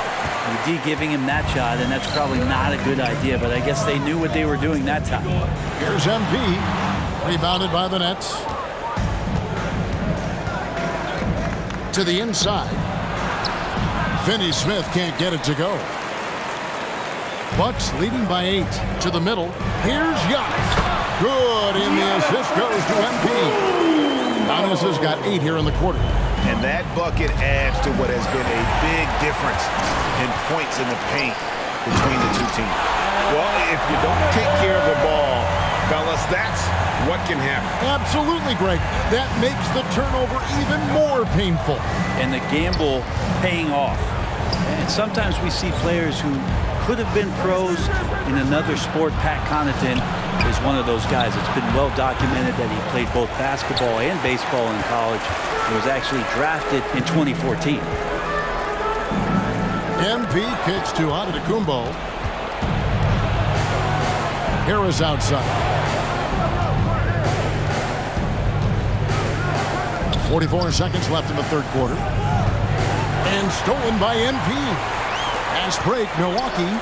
The D giving him that shot, and that's probably not a good idea, but I guess they knew what they were doing that time. Here's MP. Rebounded by the Nets. To the inside. Finney-Smith can't get it to go. Bucks leading by 8. To the middle. Here's Giannis. Good, and the assist goes to MP. Giannis has got 8 here in the quarter. And that bucket adds to what has been a big difference in points in the paint between the two teams. Well, if you don't take care of the ball, fellas, that's what can happen. Absolutely, Greg. That makes the turnover even more painful. And the gamble paying off. And sometimes we see players who could have been pros in another sport. Pat Connaughton is one of those guys. It's been well documented that he played both basketball and baseball in college. He was actually drafted in 2014. MP kicks to Antetokounmpo. Harris outside. 44 seconds left in the third quarter. And stolen by MP. Fast break, Milwaukee.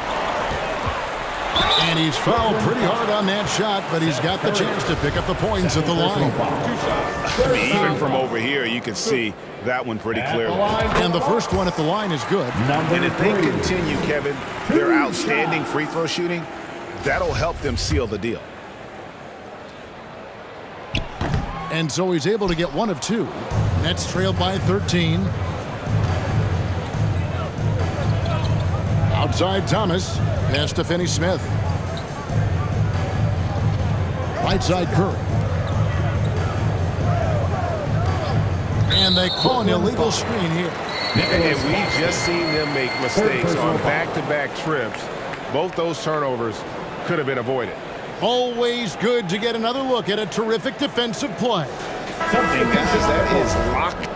And he's fouled pretty hard on that shot, but he's got the chance to pick up the points at the line. I mean, even from over here, you can see that one pretty clearly. And the first one at the line is good. And if they continue, Kevin, their outstanding free throw shooting, that'll help them seal the deal. And so he's able to get 1 of 2. Nets trailed by 13. Outside Thomas. Pass to Finney-Smith. Right side Curry. And they call an illegal screen here. And we've just seen them make mistakes on back-to-back trips. Both those turnovers could have been avoided. Always good to get another look at a terrific defensive play. And guys, that is locked.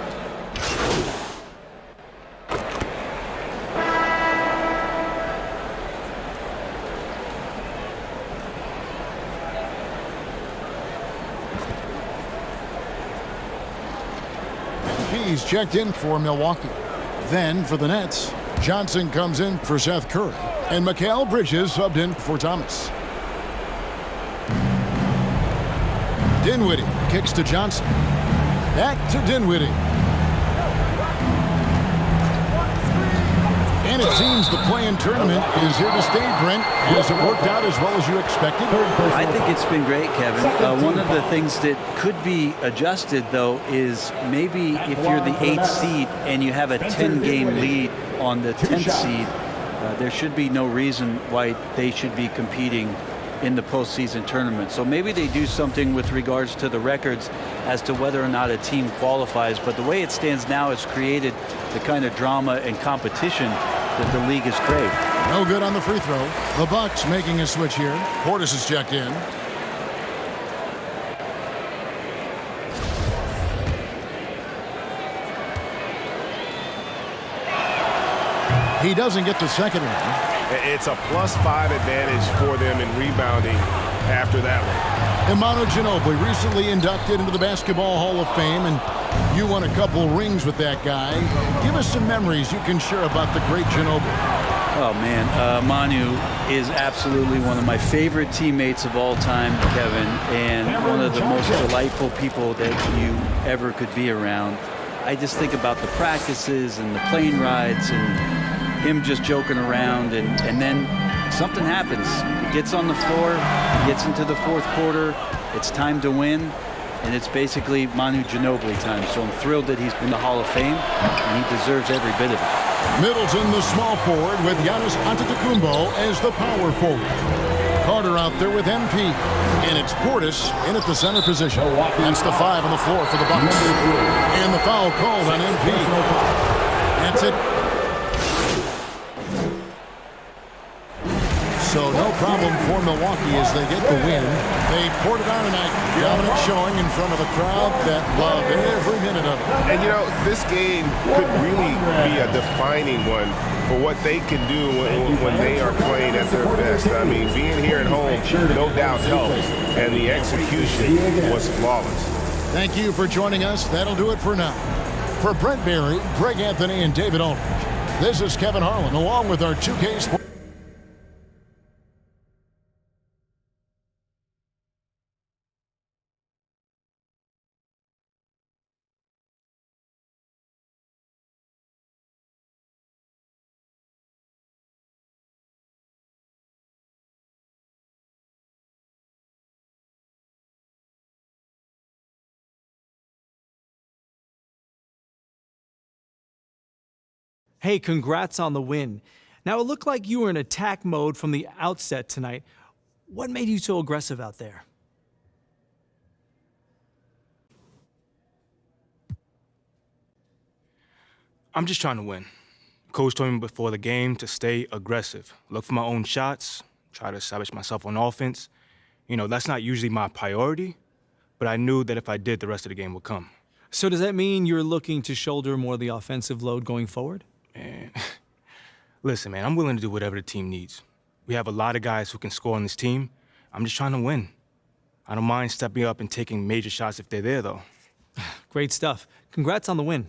MP's checked in for Milwaukee. Then for the Nets, Johnson comes in for Seth Curry. And Mikal Bridges subbed in for Thomas. Dinwiddie kicks to Johnson. Back to Dinwiddie. And it seems the play-in tournament is here to stay, Brent. Has it worked out as well as you expected? I think it's been great, Kevin. One of the things that could be adjusted, though, is maybe if you're the 8th seed and you have a 10-game lead on the 10th seed, there should be no reason why they should be competing in the postseason tournament. So maybe they do something with regards to the records as to whether or not a team qualifies. But the way it stands now, it's created the kind of drama and competition that the league is craved. No good on the free throw. The Bucks making a switch here. Portis is checked in. He doesn't get the second one. It's a +5 advantage for them in rebounding after that one. Manu Ginobili, recently inducted into the Basketball Hall of Fame, and you won a couple rings with that guy. Give us some memories you can share about the great Ginobili. Oh, man. Manu is absolutely one of my favorite teammates of all time, Kevin, and one of the most delightful people that you ever could be around. I just think about the practices and the plane rides and him just joking around, and then something happens. He gets on the floor, he gets into the fourth quarter, it's time to win, and it's basically Manu Ginobili time. So I'm thrilled that he's in the Hall of Fame, and he deserves every bit of it. Middleton, the small forward, with Giannis Antetokounmpo as the power forward. Carter out there with MP, and it's Portis in at the center position. That's the 5 on the floor for the Bucks. And the foul called on MP. That's it. So no problem for Milwaukee as they get the win. They poured it on tonight. Dominant showing in front of a crowd that loved every minute of it. And you know, this game could really be a defining one for what they can do when they are playing at their best. I mean, being here at home, no doubt helps, and the execution was flawless. Thank you for joining us. That'll do it for now. For Brent Barry, Greg Anthony, and David Aldridge, this is Kevin Harlan, along with our 2K Sports. Hey, congrats on the win. Now, it looked like you were in attack mode from the outset tonight. What made you so aggressive out there? I'm just trying to win. Coach told me before the game to stay aggressive, look for my own shots, try to establish myself on offense. You know, that's not usually my priority, but I knew that if I did, the rest of the game would come. So does that mean you're looking to shoulder more of the offensive load going forward? Man, listen, man, I'm willing to do whatever the team needs. We have a lot of guys who can score on this team. I'm just trying to win. I don't mind stepping up and taking major shots if they're there, though. Great stuff. Congrats on the win.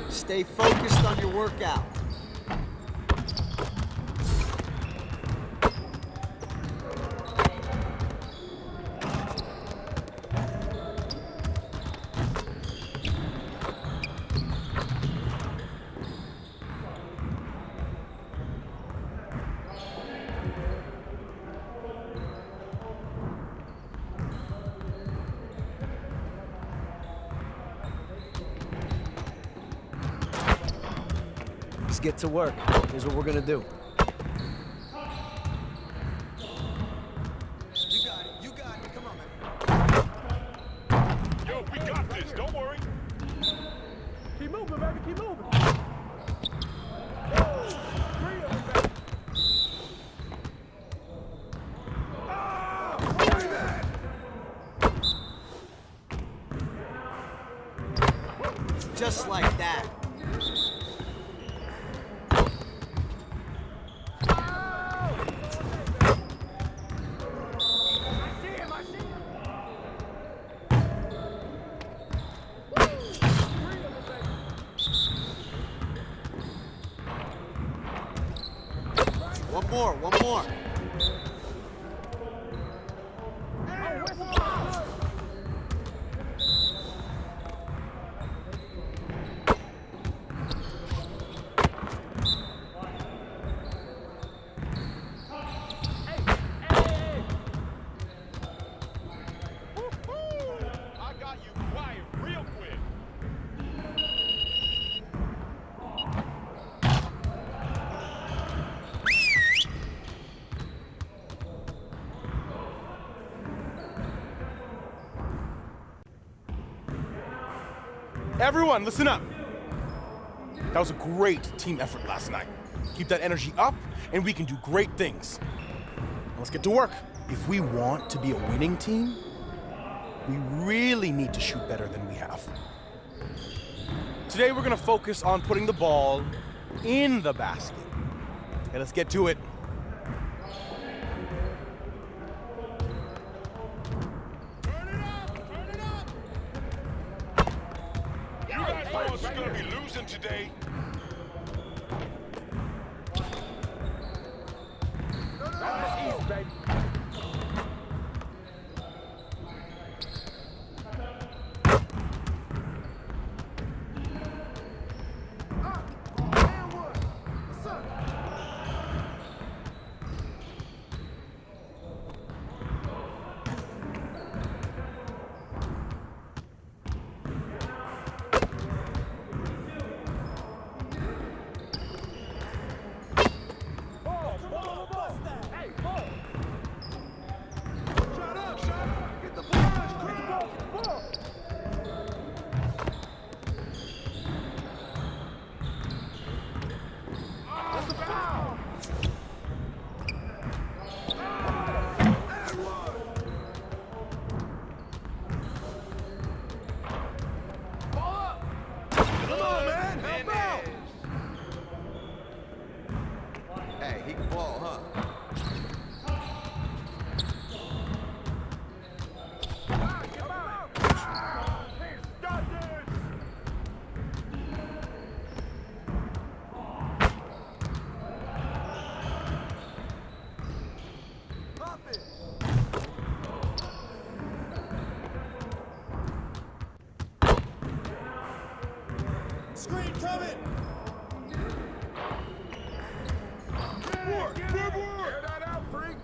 Stay focused on your workout. Let's get to work. Here's what we're gonna do. You got it. Come on, man. Yo, we got this. Don't worry. Keep moving, baby. Keep moving. Just like that. One more. I got you quiet real quick. Everyone, listen up. That was a great team effort last night. Keep that energy up, and we can do great things. Now let's get to work. If we want to be a winning team, we really need to shoot better than we have. Today, we're gonna focus on putting the ball in the basket. Okay, let's get to it. You guys know we're gonna be losing today. That's easy, baby. Hey, he can ball, huh? Screen coming! Air that out, freak.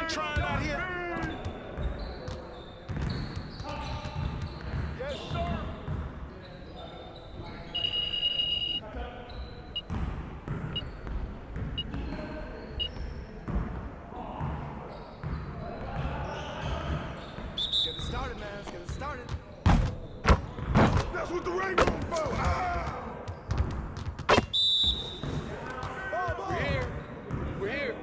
Trying out here. Yes, sir. Get it started, man. Let's get it started. That's what the ring room for. Ah! We're here. We're here.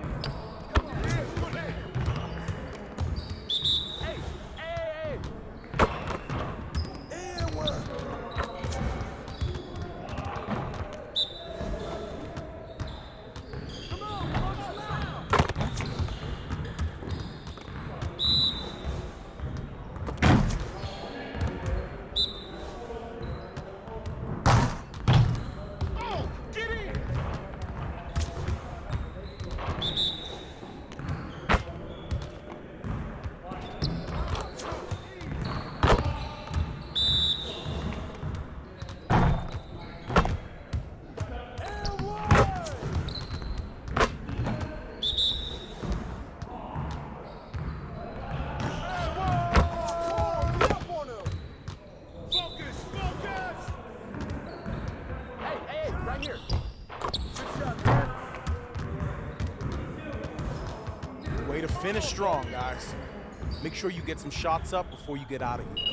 Way to finish strong, guys. Make sure you get some shots up before you get out of here.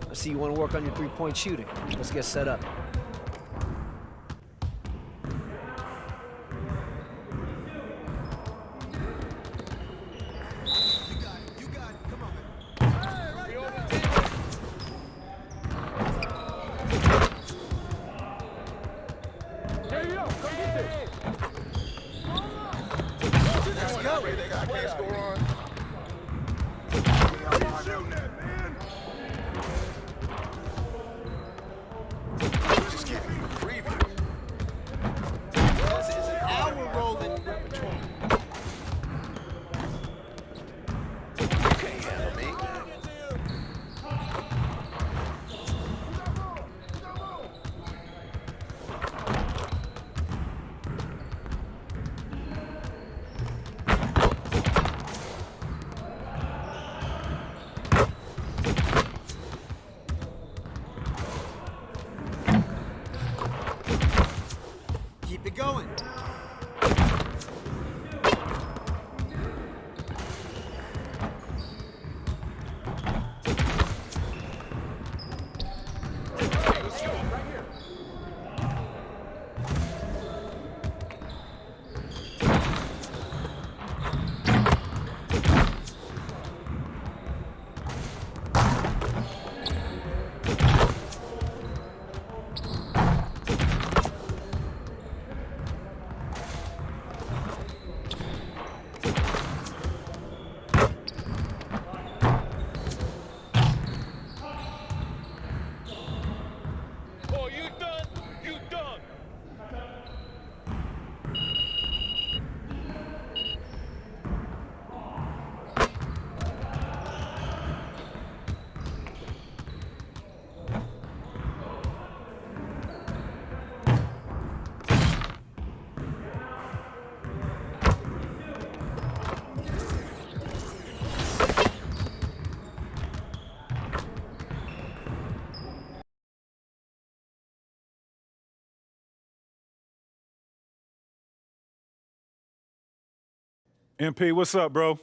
I see you want to work on your three-point shooting. Let's get set up. Keep it going. MP, what's up, bro?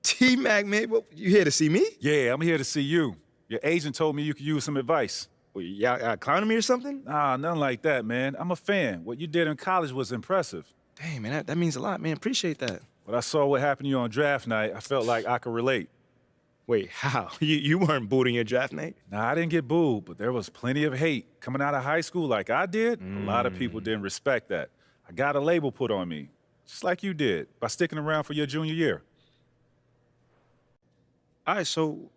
T-Mac, man, you here to see me? Yeah, I'm here to see you. Your agent told me you could use some advice. Well, y'all clowning me or something? Nah, nothing like that, man. I'm a fan. What you did in college was impressive. Dang, man, that means a lot, man. Appreciate that. When I saw what happened to you on draft night, I felt like I could relate. Wait, how? You weren't booed in your draft night? Nah, I didn't get booed, but there was plenty of hate. Coming out of high school like I did, a lot of people didn't respect that. I got a label put on me, just like you did, by sticking around for your junior year. All right, so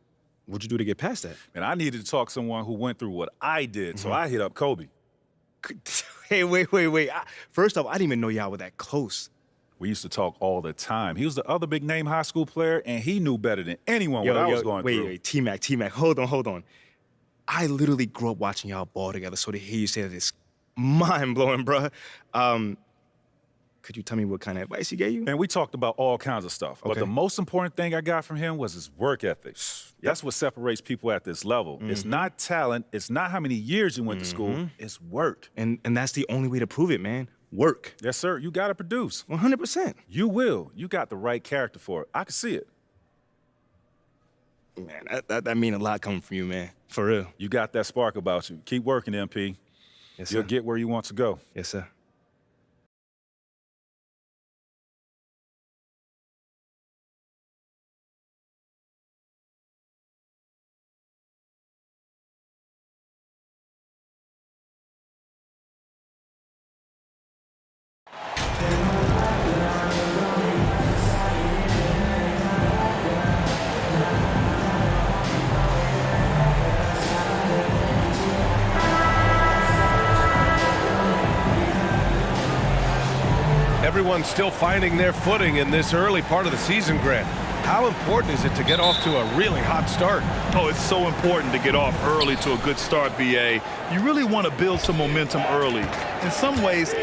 what'd you do to get past that? And I needed to talk to someone who went through what I did, so I hit up Kobe. Hey, wait. First off, I didn't even know y'all were that close. We used to talk all the time. He was the other big name high school player, and he knew better than anyone what I was going through. Wait, T-Mac, hold on. I literally grew up watching y'all ball together, so to hear you say that is mind-blowing, bruh. Could you tell me what kind of advice he gave you? And we talked about all kinds of stuff, but the most important thing I got from him was his work ethic. That's what separates people at this level. It's not talent, it's not how many years you went to school, it's work. And that's the only way to prove it, man. Work. Yes, sir. You got to produce. 100%. You will. You got the right character for it. I can see it. Man, that mean a lot coming from you, man. For real. You got that spark about you. Keep working, MP. Yes, sir. You'll get where you want to go. Yes, sir. Everyone's still finding their footing in this early part of the season, Grant. How important is it to get off to a really hot start? Oh, it's so important to get off early to a good start, BA. You really want to build some momentum early. In some ways...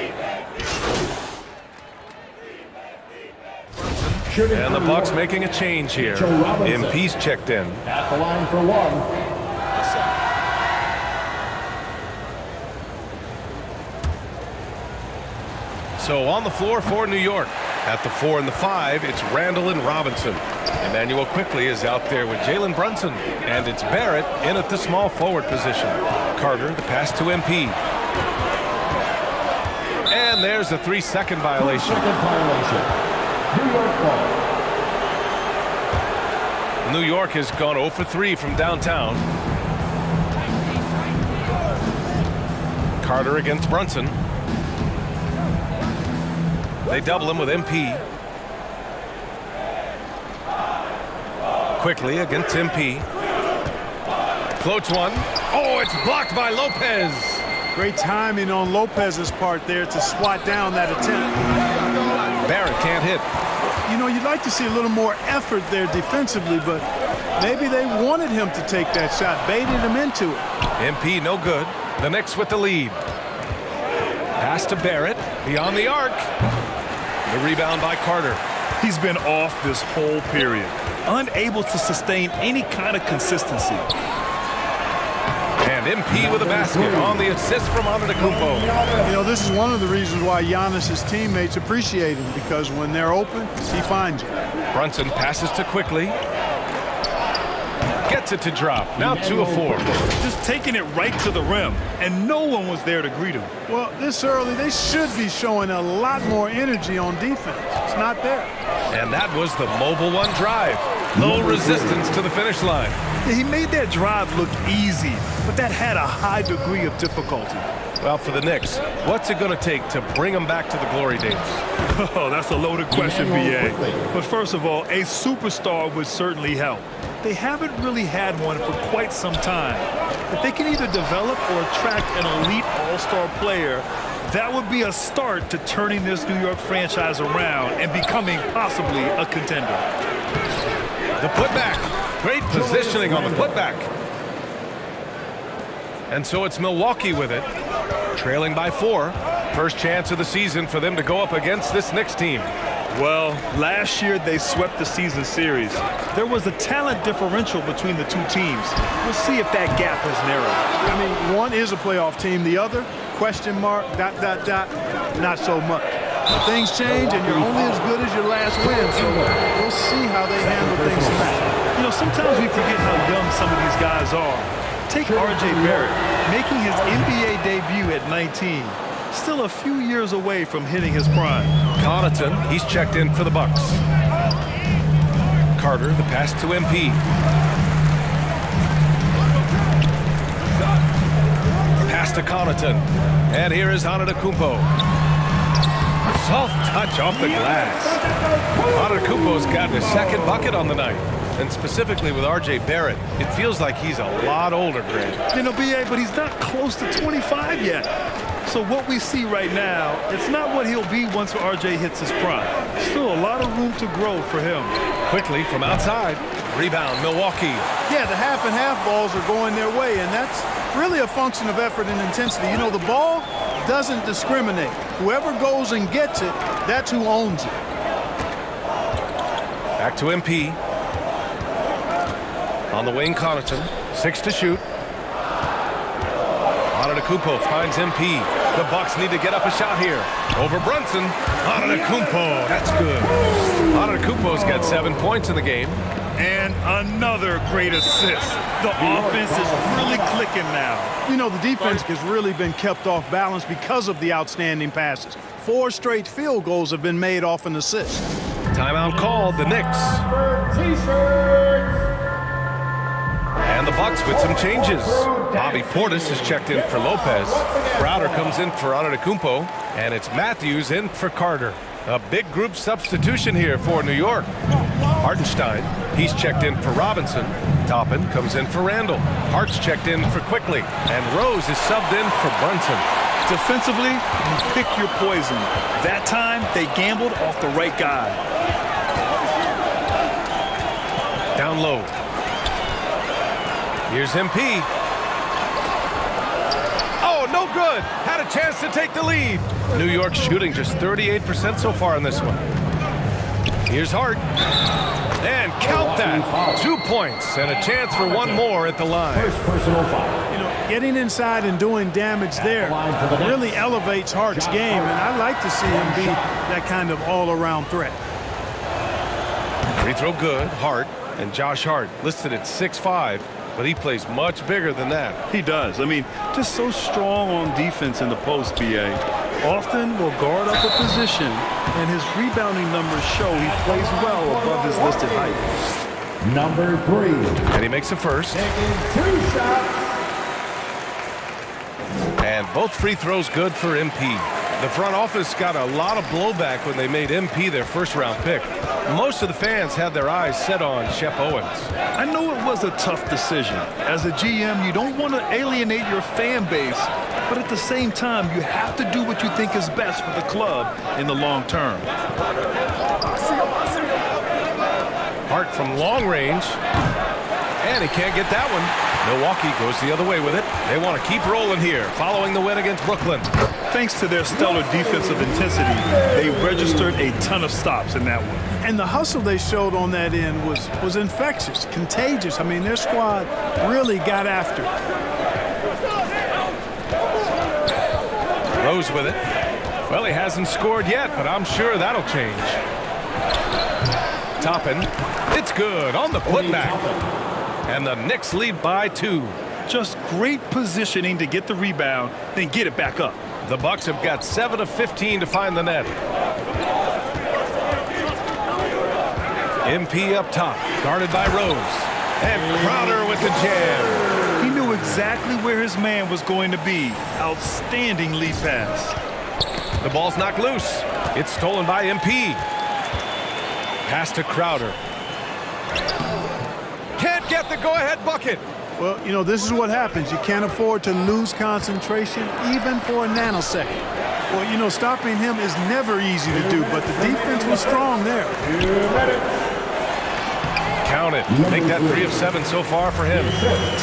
And the Bucks making a change here. MP's checked in. At the line for one. So on the floor for New York. At the 4 and the 5, it's Randall and Robinson. Emmanuel quickly is out there with Jalen Brunson. And it's Barrett in at the small forward position. Carter, the pass to MP. And there's a 3-second violation. New York ball. New York has gone 0 for 3 from downtown. Carter against Brunson. They double him with MP. Quickly against MP. Floats one. Oh, it's blocked by Lopez. Great timing on Lopez's part there to swat down that attempt. Barrett can't hit. You know, you'd like to see a little more effort there defensively, but maybe they wanted him to take that shot, baited him into it. MP no good. The Knicks with the lead. Pass to Barrett, beyond the arc. The rebound by Carter. He's been off this whole period, unable to sustain any kind of consistency. And MP with a basket on the assist from Antetokounmpo. You know, this is one of the reasons why Giannis' teammates appreciate him, because when they're open, he finds you. Brunson passes to Quickly. Gets it to drop. Now 2 of 4. Just taking it right to the rim, and no one was there to greet him. Well, this early, they should be showing a lot more energy on defense. It's not there. And that was the Mobile One drive. Low resistance to the finish line. He made that drive look easy, but that had a high degree of difficulty. Well, for the Knicks, what's it going to take to bring them back to the glory days? Oh, that's a loaded question, BA. But first of all, a superstar would certainly help. They haven't really had one for quite some time. If they can either develop or attract an elite all-star player, that would be a start to turning this New York franchise around and becoming possibly a contender. The putback. Great positioning on the putback. And so it's Milwaukee with it, trailing by 4. First chance of the season for them to go up against this Knicks team. Well, last year they swept the season series. There was a talent differential between the two teams. We'll see if that gap has narrowed. I mean, one is a playoff team. The other, question mark, ... not so much. But things change, and you're only as good as your last win, so we'll see how they handle things tonight. You know, sometimes we forget how young some of these guys are. Take R.J. Barrett, making his NBA debut at 19. Still a few years away from hitting his prime. Connaughton, he's checked in for the Bucks. Carter, the pass to MP. Pass to Connaughton. And here is Antetokounmpo. Soft touch off the glass. Antetokounmpo's gotten his second bucket on the night. And specifically with R.J. Barrett, it feels like he's a lot older, Grant. You know, B.A., but he's not close to 25 yet. So what we see right now, it's not what he'll be once R.J. hits his prime. Still a lot of room to grow for him. Quickly from outside. Rebound, Milwaukee. Yeah, the half-and-half balls are going their way, and that's really a function of effort and intensity. You know, the ball doesn't discriminate. Whoever goes and gets it, that's who owns it. Back to MP. On the wing, Connaughton. 6 to shoot. Antetokounmpo finds MP. The Bucks need to get up a shot here. Over Brunson. Antetokounmpo. That's good. Antetokounmpo's got 7 points in the game. And another great assist. The offense is really clicking now. You know, the defense has really been kept off balance because of the outstanding passes. 4 straight field goals have been made off an assist. Timeout called, the Knicks. And the Bucks with some changes. Bobby Portis is checked in for Lopez. Crowder comes in for Antetokounmpo. And it's Matthews in for Carter. A big group substitution here for New York. Hartenstein, he's checked in for Robinson. Toppin comes in for Randall. Hart's checked in for Quickly. And Rose is subbed in for Brunson. Defensively, you pick your poison. That time, they gambled off the right guy. Down low. Here's MP. Oh, no good. Had a chance to take the lead. New York shooting just 38% so far in this one. Here's Hart. And count that. 2 points and a chance for one more at the line. You know, getting inside and doing damage there really elevates Hart's game, and I like to see him be that kind of all-around threat. Free throw good. Hart and Josh Hart listed at 6'5", but he plays much bigger than that. He does. I mean, just so strong on defense in the post, B.A. Often will guard up a position, and his rebounding numbers show he plays well above his listed height. Number 3. And he makes the first. Taking 2 shots. And both free throws good for MP. The front office got a lot of blowback when they made MP their first-round pick. Most of the fans had their eyes set on Shep Owens. I know it was a tough decision. As a GM, you don't want to alienate your fan base, but at the same time, you have to do what you think is best for the club in the long term. Hart from long range, and he can't get that one. Milwaukee goes the other way with it. They want to keep rolling here, following the win against Brooklyn. Thanks to their stellar defensive intensity, they registered a ton of stops in that one. And the hustle they showed on that end was infectious, contagious. I mean, their squad really got after it. Rose with it. Well, he hasn't scored yet, but I'm sure that'll change. Toppin, it's good on the putback. And the Knicks lead by 2. Just great positioning to get the rebound, then get it back up. The Bucks have got 7 of 15 to find the net. MP up top, guarded by Rose. And Crowder with the jam. He knew exactly where his man was going to be. Outstanding lead pass. The ball's knocked loose. It's stolen by MP. Pass to Crowder. Can't get the go-ahead bucket. Well, you know, this is what happens. You can't afford to lose concentration even for a nanosecond. Well, you know, stopping him is never easy to do, but the defense was strong there. Count it. Make that 3 of 7 so far for him.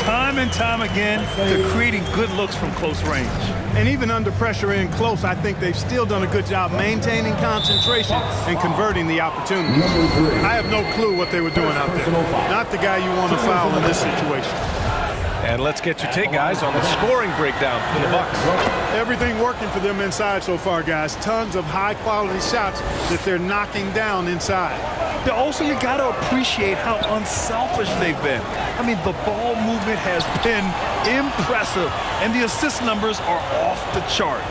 Time and time again, they're creating good looks from close range. And even under pressure in close, I think they've still done a good job maintaining concentration and converting the opportunities. I have no clue what they were doing out there. Not the guy you want to foul in this situation. And let's get your take, guys, on the scoring breakdown for the Bucks. Everything working for them inside so far, guys. Tons of high-quality shots that they're knocking down inside. But also, you got to appreciate how unselfish they've been. I mean, the ball movement has been impressive, and the assist numbers are off the chart.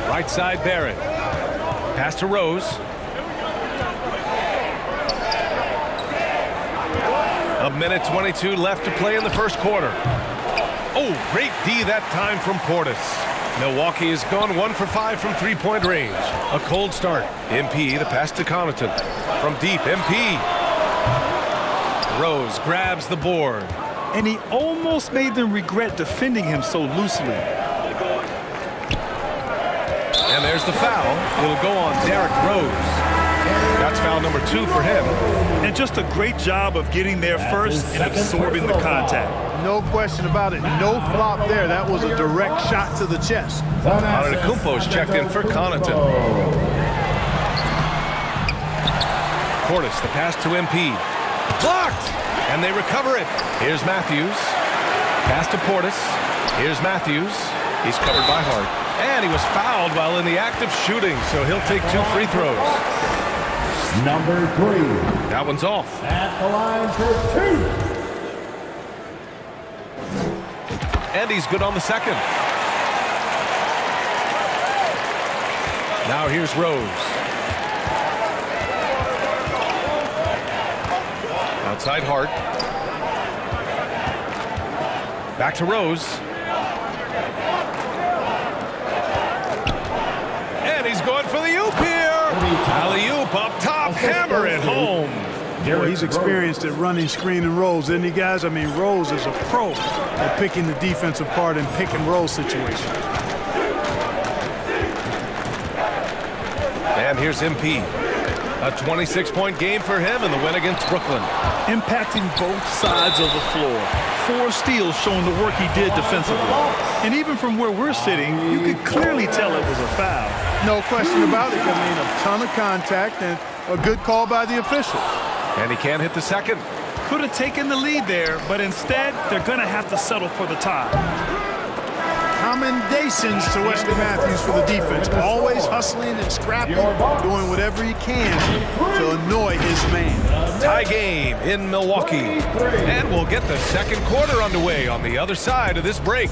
Right side, Barrett. Pass to Rose. A minute 22 left to play in the first quarter. Oh, great D that time from Portis. Milwaukee has gone 1 for 5 from three-point range. A cold start. MP, the pass to Connaughton. From deep, MP. Rose grabs the board. And he almost made them regret defending him so loosely. And there's the foul. It'll go on Derrick Rose. That's foul number 2 for him. And just a great job of getting there first and absorbing the contact. No question about it. No flop there. That was a direct shot to the chest. Antetokounmpo's checked in for Connaughton. Portis, the pass to MP. Blocked! And they recover it. Here's Matthews. Pass to Portis. Here's Matthews. He's covered by Hart. And he was fouled while in the act of shooting, so he'll take 2 free throws. Number 3. That one's off. At the line for 2. And he's good on the second. Now here's Rose. Outside Hart. Back to Rose. And he's going for the oop here. Alley-oop up top, hammer it home. Well, he's experienced at running screen and rolls, isn't he, guys? I mean, Rose is a pro at picking the defensive part in pick and roll situations. And here's MP. A 26-point game for him in the win against Brooklyn. Impacting both sides of the floor. 4 steals showing the work he did defensively. And even from where we're sitting, you could clearly tell it was a foul. No question about it. I mean, a ton of contact and a good call by the officials. And he can't hit the second. Could have taken the lead there, but instead, they're going to have to settle for the tie. Commendations to Wesley Matthews for the defense. Always hustling and scrapping, doing whatever he can to annoy his man. Tie game in Milwaukee. And we'll get the second quarter underway on the other side of this break.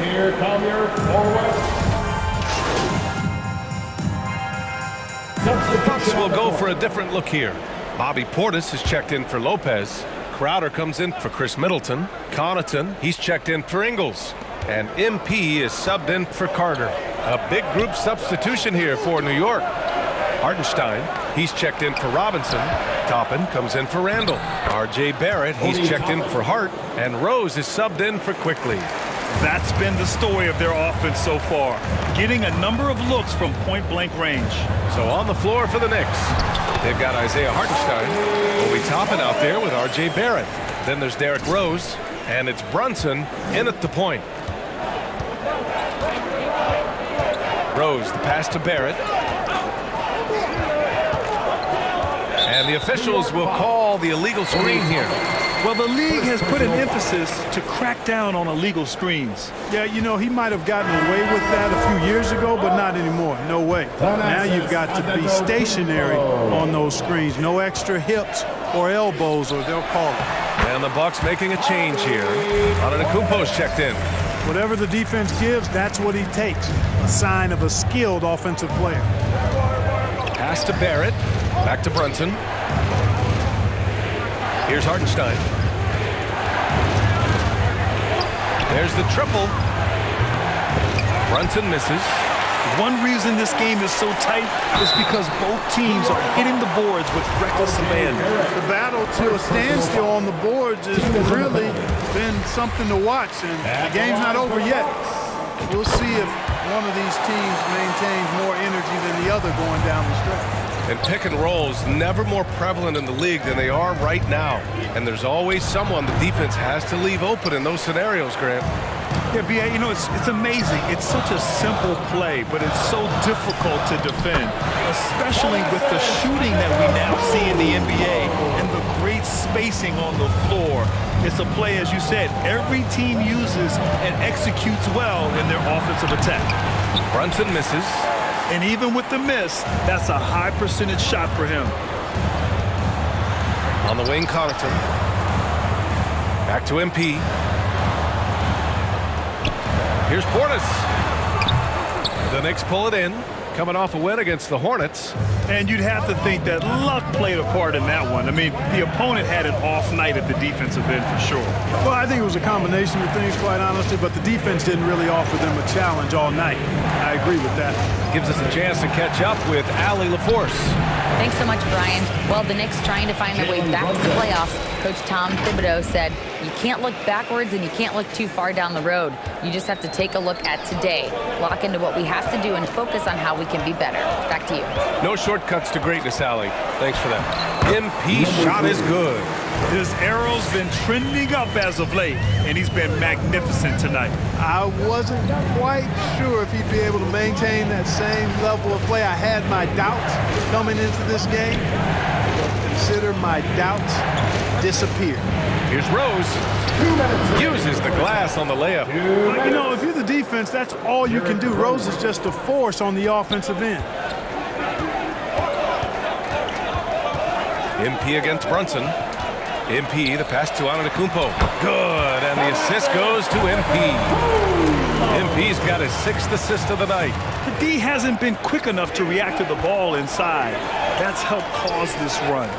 Here come your forwards. The Bucks will go for a different look here. Bobby Portis is checked in for Lopez. Crowder comes in for Chris Middleton. Connaughton, he's checked in for Ingles. And MP is subbed in for Carter. A big group substitution here for New York. Hartenstein, he's checked in for Robinson. Toppin comes in for Randall. R.J. Barrett, he's checked in for Hart. And Rose is subbed in for Quickly. That's been the story of their offense so far, getting a number of looks from point-blank range. So on the floor for the Knicks, they've got Isaiah Hartenstein, Obi Toppin out there with R.J. Barrett. Then there's Derrick Rose, and it's Brunson in at the point. Rose, the pass to Barrett. And the officials will call the illegal screen here. Well, the league has put an emphasis to crack down on illegal screens. Yeah, you know, he might have gotten away with that a few years ago, but not anymore. No way. Now you've got to be stationary on those screens. No extra hips or elbows, or they'll call it. And the Bucks making a change here. Antetokounmpo's checked in. Whatever the defense gives, that's what he takes. A sign of a skilled offensive player. Pass to Barrett. Back to Brunson. Here's Hartenstein. There's the triple. Brunson misses. One reason this game is so tight is because both teams are hitting the boards with reckless abandon. The battle to a standstill on the boards has really been something to watch, and the game's not over yet. We'll see if one of these teams maintains more energy than the other going down the stretch. And pick and rolls never more prevalent in the league than they are right now. And there's always someone the defense has to leave open in those scenarios, Grant. Yeah, B.A., it's amazing. It's such a simple play, but it's so difficult to defend, especially with the shooting that we now see in the NBA and the great spacing on the floor. It's a play, as you said, every team uses and executes well in their offensive attack. Brunson misses. And even with the miss, that's a high percentage shot for him. On the wing, Connaughton. Back to MP. Here's Portis. The Knicks pull it in, coming off a win against the Hornets. And you'd have to think that luck played a part in that one. I mean, the opponent had an off night at the defensive end for sure. Well, I think it was a combination of things, quite honestly, but the defense didn't really offer them a challenge all night. I agree with that. Gives us a chance to catch up with Allie LaForce. Thanks so much, Brian. Well, the Knicks trying to find their way back to the playoffs. Coach Tom Thibodeau said, you can't look backwards and you can't look too far down the road. You just have to take a look at today, lock into what we have to do, and focus on how we can be better. Back to you. No shortcuts to greatness, Allie. Thanks for that. MP shot is good. His arrow's been trending up as of late, and he's been magnificent tonight. I wasn't quite sure if he'd be able to maintain that same level of play. I had my doubts coming into this game. Consider my doubts disappear. Here's Rose. Uses the glass on the layup. But, you know, if you're the defense, that's all you can do. Rose is just a force on the offensive end. MP against Brunson. MP, the pass to Antetokounmpo. Good, and the assist goes to MP. MP's got his 6th assist of the night. The D hasn't been quick enough to react to the ball inside. That's helped cause this run.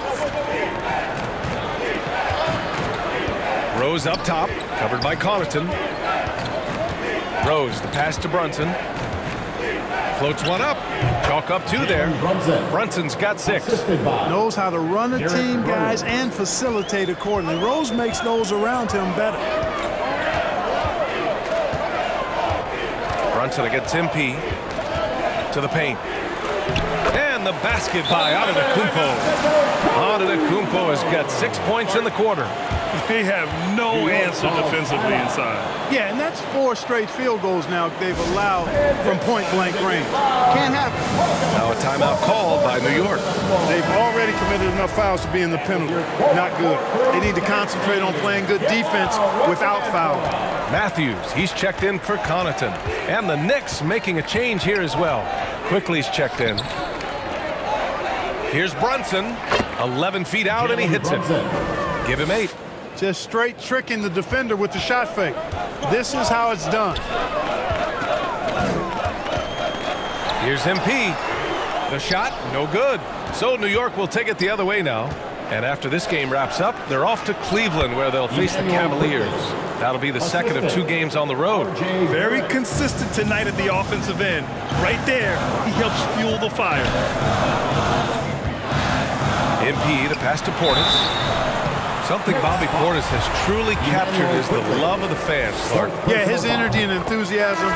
Rose up top, covered by Connaughton. Rose, the pass to Brunson. Floats one up. Chalk up 2 there. Brunson's got 6. Knows how to run a team, guys, and facilitate accordingly. Rose makes those around him better. Brunson against MP. To the paint. And the basket by Antetokounmpo. Antetokounmpo has got 6 points in the quarter. They have no answer defensively inside. Yeah, and that's 4 straight field goals now they've allowed from point-blank range. Can't happen. Now a timeout called by New York. They've already committed enough fouls to be in the penalty. Not good. They need to concentrate on playing good defense without fouling. Matthews, he's checked in for Connaughton. And the Knicks making a change here as well. Quickly's checked in. Here's Brunson, 11 feet out, and he hits it. Give him 8. Just straight tricking the defender with the shot fake. This is how it's done. Here's MP. The shot, no good. So New York will take it the other way now. And after this game wraps up, they're off to Cleveland, where they'll face the Cavaliers. That'll be the second of 2 games on the road. Very consistent tonight at the offensive end. Right there, he helps fuel the fire. MP, the pass to Portis. Something Bobby Portis has truly captured is the love of the fans, Clark. Yeah, his energy and enthusiasm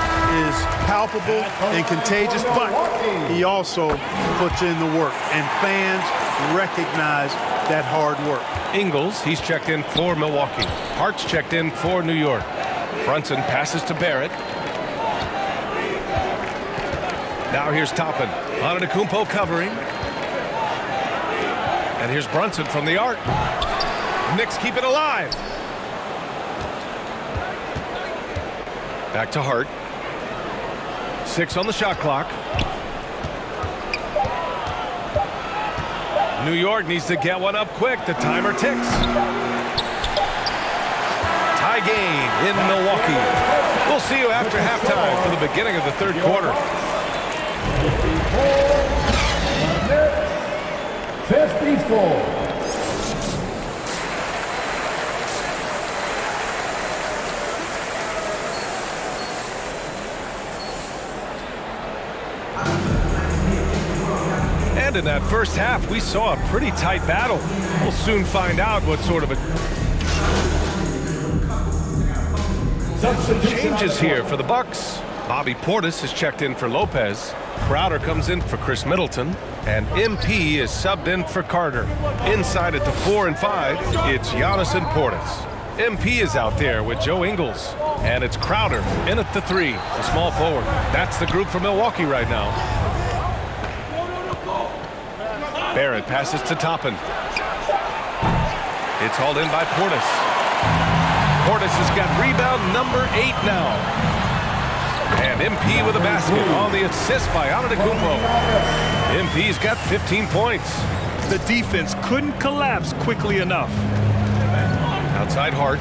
is palpable and contagious, but he also puts in the work, and fans recognize that hard work. Ingles, he's checked in for Milwaukee. Hart's checked in for New York. Brunson passes to Barrett. Now here's Toppin. Antetokounmpo covering. And here's Brunson from the arc. Knicks keep it alive. Back to Hart. 6 on the shot clock. New York needs to get one up quick. The timer ticks. Tie game in Milwaukee. We'll see you after halftime for the beginning of the 3rd quarter. 54. And in that first half, we saw a pretty tight battle. We'll soon find out what sort of a changes here for the Bucks. Bobby Portis is checked in for Lopez. Crowder comes in for Chris Middleton. And MP is subbed in for Carter. Inside at the 4 and 5, it's Giannis and Portis. MP is out there with Joe Ingles. And it's Crowder in at the 3, the small forward. That's the group for Milwaukee right now. Barrett passes to Toppin. It's hauled in by Portis. Portis has got rebound number 8 now. And MP with a basket on the assist by Antetokounmpo. MP's got 15 points. The defense couldn't collapse quickly enough. Outside Hart.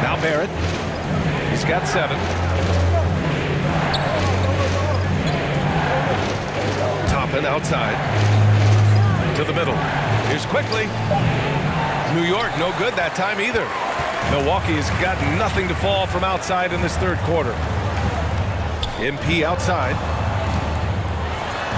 Now Barrett. He's got 7. Toppin outside. To the middle. Here's quickly. New York no good that time either. Milwaukee has got nothing to fall from outside in this third quarter. MP outside.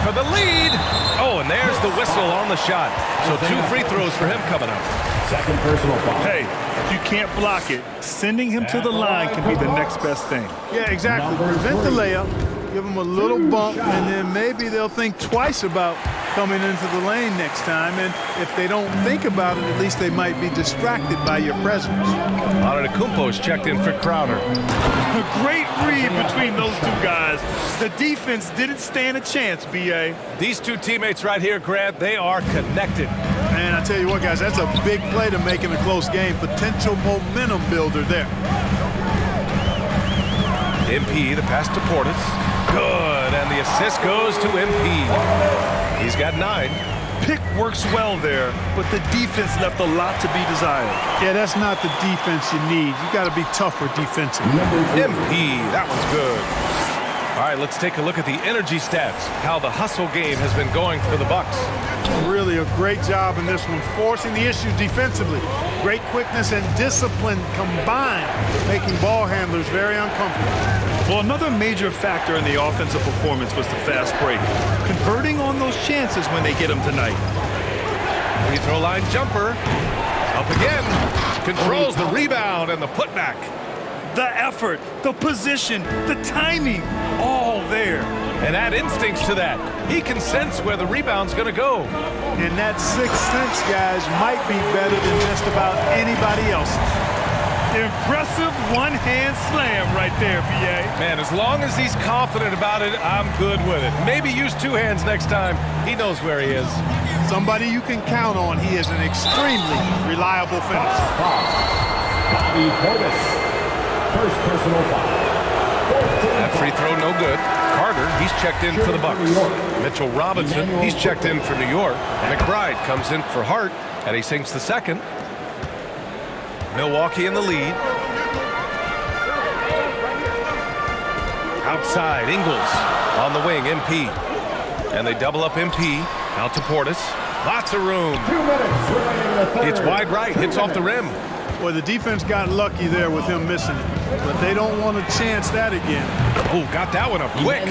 For the lead. Oh, and there's the whistle on the shot. So 2 free throws for him coming up. Second personal foul. Hey, if you can't block it, sending him to the line can be the next best thing. Yeah, exactly. Prevent the layup, give them a little bump, and then maybe they'll think twice about coming into the lane next time. And if they don't think about it, at least they might be distracted by your presence. Antetokounmpo is checked in for Crowder. A great read between those 2 guys. The defense didn't stand a chance, B.A. These 2 teammates right here, Grant, they are connected. And I tell you what, guys, that's a big play to make in a close game. Potential momentum builder there. MP, the pass to Portis. Good, and the assist goes to MP. He's got 9. Pick works well there, but the defense left a lot to be desired. Yeah, that's not the defense you need. You got to be tougher defensively. MP, that was good. All right, let's take a look at the energy stats, how the hustle game has been going for the Bucks. Really a great job in this one, forcing the issues defensively. Great quickness and discipline combined, making ball handlers very uncomfortable. Well, another major factor in the offensive performance was the fast break, converting on those chances when they get them tonight. Free throw line jumper, up again, controls the rebound and the putback. The effort, the position, the timing, all there. And add instincts to that. He can sense where the rebound's going to go. And that 6th sense, guys, might be better than just about anybody else. Impressive one-hand slam right there, B.A. Man, as long as he's confident about it, I'm good with it. Maybe use 2 hands next time. He knows where he is. Somebody you can count on. He is an extremely reliable finisher. Bobby Portis. First personal foul. That free throw no good. Carter, he's checked in for the Bucks. Mitchell Robinson, he's checked in for New York. McBride comes in for Hart, and he sinks the second. Milwaukee in the lead. Outside, Ingles on the wing, MP. And they double up MP. Out to Portis. Lots of room. It's wide right, hits off the rim. Well, the defense got lucky there with him missing it, but they don't want to chance that again. Oh, got that one up quick.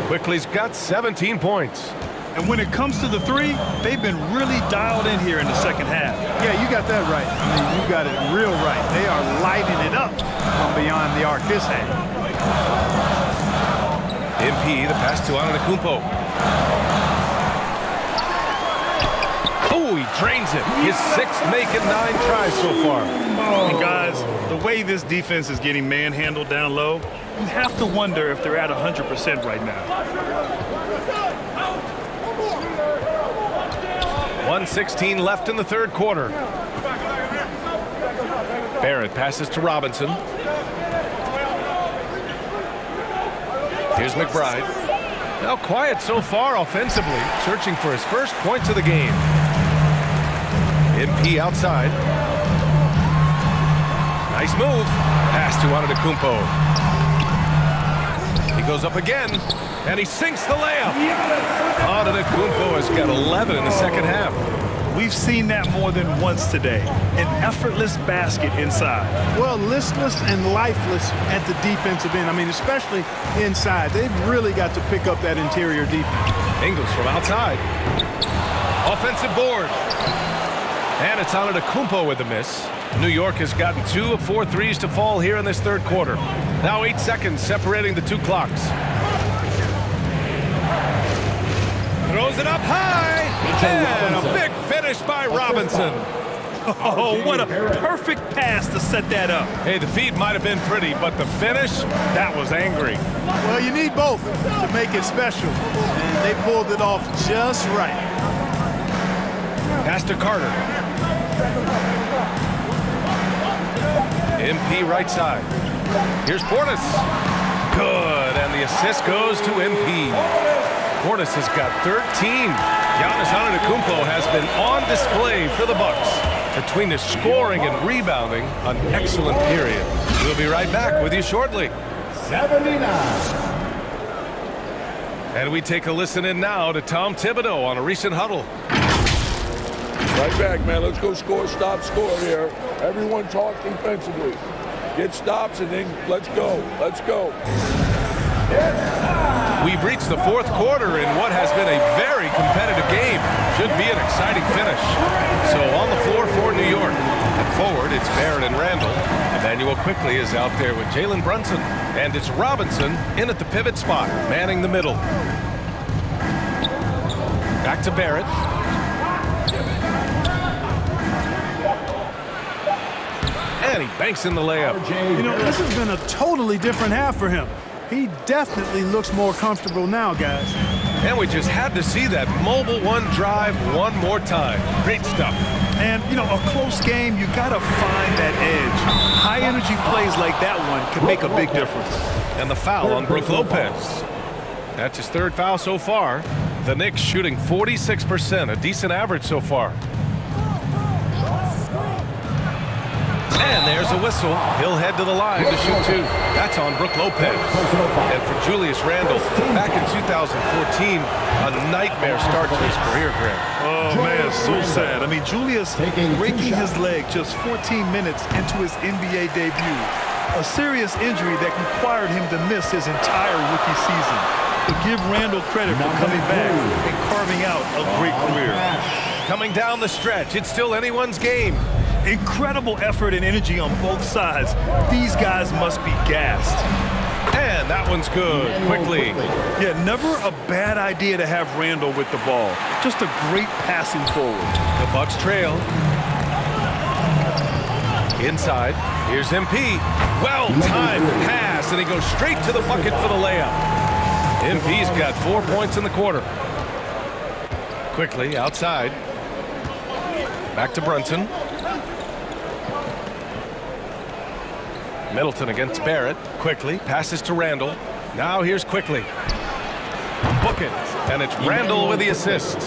Quickly's got 17 points. And when it comes to the 3, they've been really dialed in here in the second half. Yeah, you got that right. I mean, you got it real right. They are lighting it up from beyond the arc this half. MP, the pass to Antetokounmpo. Oh, he drains it. His 6th making 9 tries so far. And guys, the way this defense is getting manhandled down low, you have to wonder if they're at 100% right now. 1:16 left in the third quarter. Barrett passes to Robinson. Here's McBride. Now quiet so far offensively, searching for his first points of the game. MP outside. Nice move. Pass to Antetokounmpo. He goes up again, and he sinks the layup. Antetokounmpo has got 11 in the second half. We've seen that more than once today. An effortless basket inside. Well, listless and lifeless at the defensive end. I mean, especially inside. They've really got to pick up that interior defense. Ingles from outside. Offensive board. And it's Antetokounmpo with the miss. New York has gotten 2 of 4 threes to fall here in this third quarter. Now 8 seconds separating the two clocks. Throws it up high. And a big finish by Robinson. Oh, what a perfect pass to set that up. Hey, the feed might have been pretty, but the finish, that was angry. Well, you need both to make it special. And they pulled it off just right. Pass to Carter. MP right side. Here's Portis. Good, and the assist goes to MP. Portis has got 13. Giannis Antetokounmpo has been on display for the Bucks. Between the scoring and rebounding, an excellent period. We'll be right back with you shortly. 79. And we take a listen in now to Tom Thibodeau on a recent huddle. Right back, man. Let's go score, stop, score here. Everyone talk defensively. Get stops and then let's go. Let's go. We've reached the fourth quarter in what has been a very competitive game. Should be an exciting finish. So on the floor for New York. And forward, it's Barrett and Randall. Emmanuel quickly is out there with Jalen Brunson. And it's Robinson in at the pivot spot, manning the middle. Back to Barrett. And he banks in the layup. You know, this has been a totally different half for him. He definitely looks more comfortable now, guys. And we just had to see that mobile one drive one more time. Great stuff. And, you know, a close game, you got to find that edge. High-energy plays like that one can make a big difference. And the foul on Brook Lopez. That's his third foul so far. The Knicks shooting 46%, a decent average so far. And there's a whistle. He'll head to the line to shoot 2. That's on Brook Lopez. And for Julius Randle, back in 2014, a nightmare start to his career, Graham. Oh, man, so sad. I mean, Julius breaking his leg just 14 minutes into his NBA debut. A serious injury that required him to miss his entire rookie season. But give Randle credit for coming back and carving out a great career. Coming down the stretch, it's still anyone's game. Incredible effort and energy on both sides. These guys must be gassed. And that one's good. Quickly. Yeah, never a bad idea to have Randle with the ball. Just a great passing forward. The Bucks trail. Inside. Here's MP. Well-timed pass, and he goes straight to the bucket for the layup. MP's got 4 points in the quarter. Quickly, outside. Back to Brunson. Middleton against Barrett. Quickly, passes to Randall. Now here's Quickly. Book it, and it's Randall with the assist.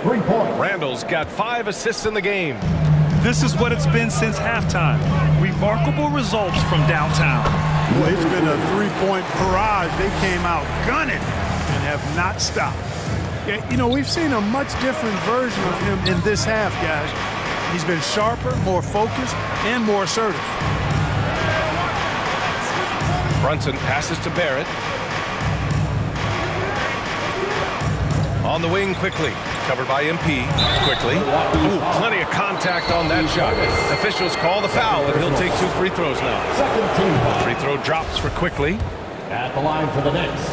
3 points. Randall's got 5 assists in the game. This is what it's been since halftime. Remarkable results from downtown. Well, it's been a three-point barrage. They came out gunning and have not stopped. Yeah, you know, we've seen a much different version of him in this half, guys. He's been sharper, more focused, and more assertive. Brunson passes to Barrett. On the wing quickly. Covered by MP. Quickly. Ooh, plenty of contact on that shot. Officials call the foul, and he'll take 2 free throws now. Second team foul. Free throw drops for Quickly. At the line for the Knicks,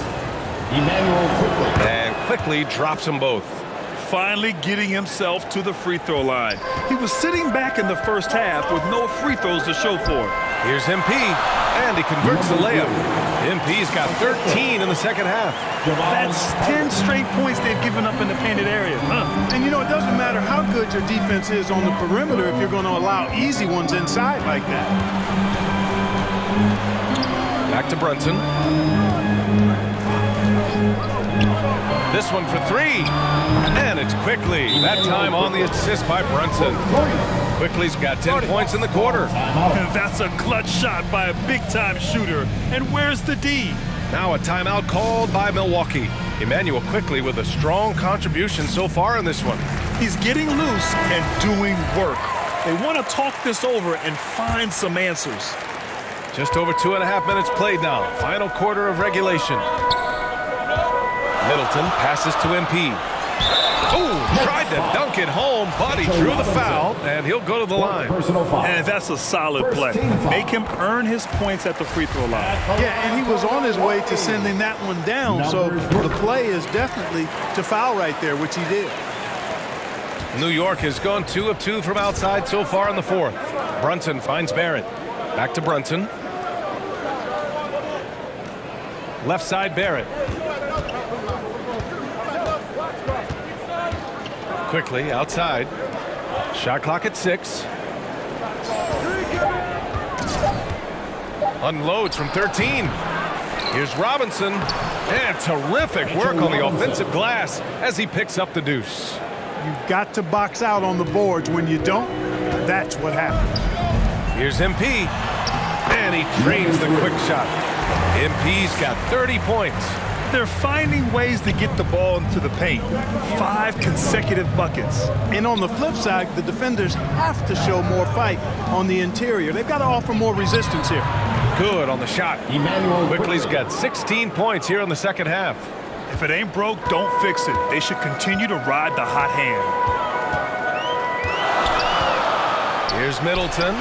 Emmanuel Quickly. And Quickly drops them both. Finally getting himself to the free throw line. He was sitting back in the first half with no free throws to show for it. Here's MP, and he converts the layup. MP's got 13 in the second half. That's 10 straight points they've given up in the painted area. And you know, it doesn't matter how good your defense is on the perimeter if you're going to allow easy ones inside like that. Back to Brunson. This one for 3. And it's Quickly. That time on the assist by Brunson. Quickly's got 10 points in the quarter. That's a clutch shot by a big-time shooter. And where's the D? Now a timeout called by Milwaukee. Emmanuel Quickly with a strong contribution so far in this one. He's getting loose and doing work. They want to talk this over and find some answers. Just over 2.5 minutes played now. Final quarter of regulation. Middleton passes to MP. Ooh, tried to dunk it home, but he drew the foul, and he'll go to the line. And that's a solid play. Make him earn his points at the free throw line. Yeah, and he was on his way to sending that one down, so the play is definitely to foul right there, which he did. New York has gone 2 of 2 from outside so far in the fourth. Brunson finds Barrett. Back to Brunson. Left side, Barrett. Quickly outside. Shot clock at 6. Unloads from 13. Here's Robinson. And terrific work on the offensive glass as he picks up the deuce. You've got to box out on the boards. When you don't, that's what happens. Here's MP. And he drains the quick shot. MP's got 30 points. They're finding ways to get the ball into the paint. 5 consecutive buckets. And on the flip side, the defenders have to show more fight on the interior. They've got to offer more resistance here. Good on the shot. Quickly's got 16 points here in the second half. If it ain't broke, don't fix it. They should continue to ride the hot hand. Here's Middleton.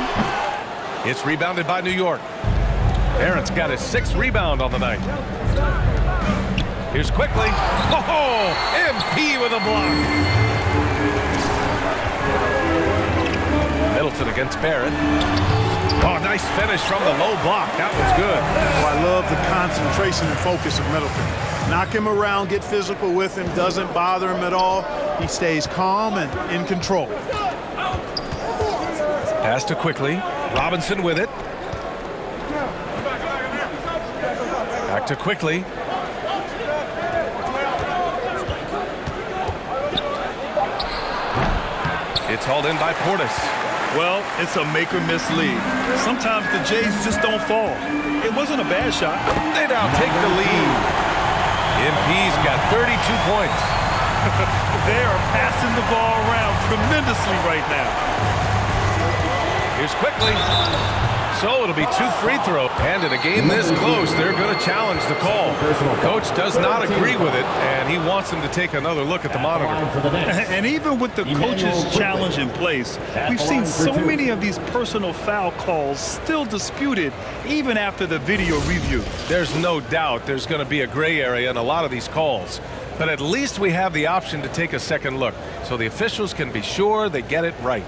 It's rebounded by New York. Barrett's got his 6th rebound on the night. Here's Quickly. Oh, MP with a block. Middleton against Barrett. Oh, nice finish from the low block. That was good. Oh, I love the concentration and focus of Middleton. Knock him around, get physical with him, doesn't bother him at all. He stays calm and in control. Pass to Quickly. Robinson with it. Back to Quickly. It's hauled in by Portis. Well, it's a make-or-miss lead. Sometimes the Jays just don't fall. It wasn't a bad shot. They now take the lead. MP's got 32 points. They are passing the ball around tremendously right now. Here's Quickly. So it'll be 2 free throws. And in a game this close, they're going to challenge the call. Coach does not agree with it, and he wants them to take another look at the monitor. And even with the coach's challenge in place, we've seen so many of these personal foul calls still disputed even after the video review. There's no doubt there's going to be a gray area in a lot of these calls. But at least we have the option to take a second look, so the officials can be sure they get it right.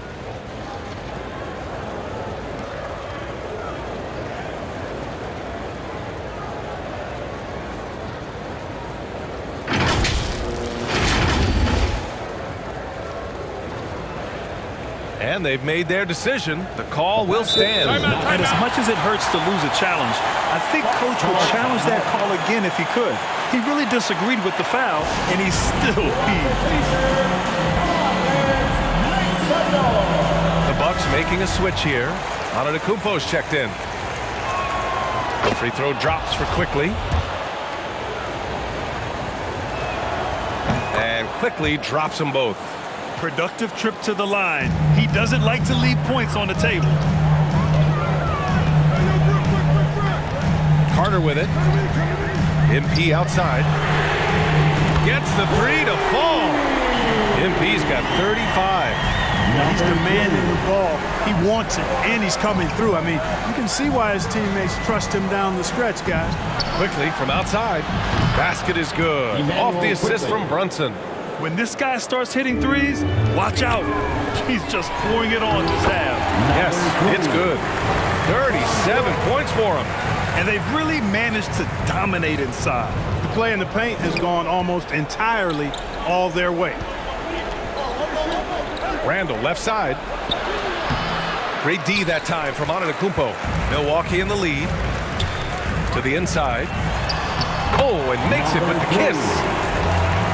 And they've made their decision. The call will stand. And as much as it hurts to lose a challenge, I think Coach would challenge that call again if he could. He really disagreed with the foul, and he still peeved. The Bucks making a switch here. Antetokounmpo's checked in. The free throw drops for Quickly. And Quickly drops them both. Productive trip to the line. He doesn't like to leave points on the table. Carter with it. MP outside. Gets the 3 to fall. MP's got 35. He's demanding the ball. He wants it, and he's coming through. I mean, you can see why his teammates trust him down the stretch, guys. Quickly from outside. Basket is good. Off the assist from Brunson. When this guy starts hitting threes, watch out. He's just pouring it on this half. Yes, it's good. 37 points for him. And they've really managed to dominate inside. The play in the paint has gone almost entirely all their way. Randall left side. Great D that time from Antetokounmpo. Milwaukee in the lead. To the inside. Oh, and makes it with the kiss.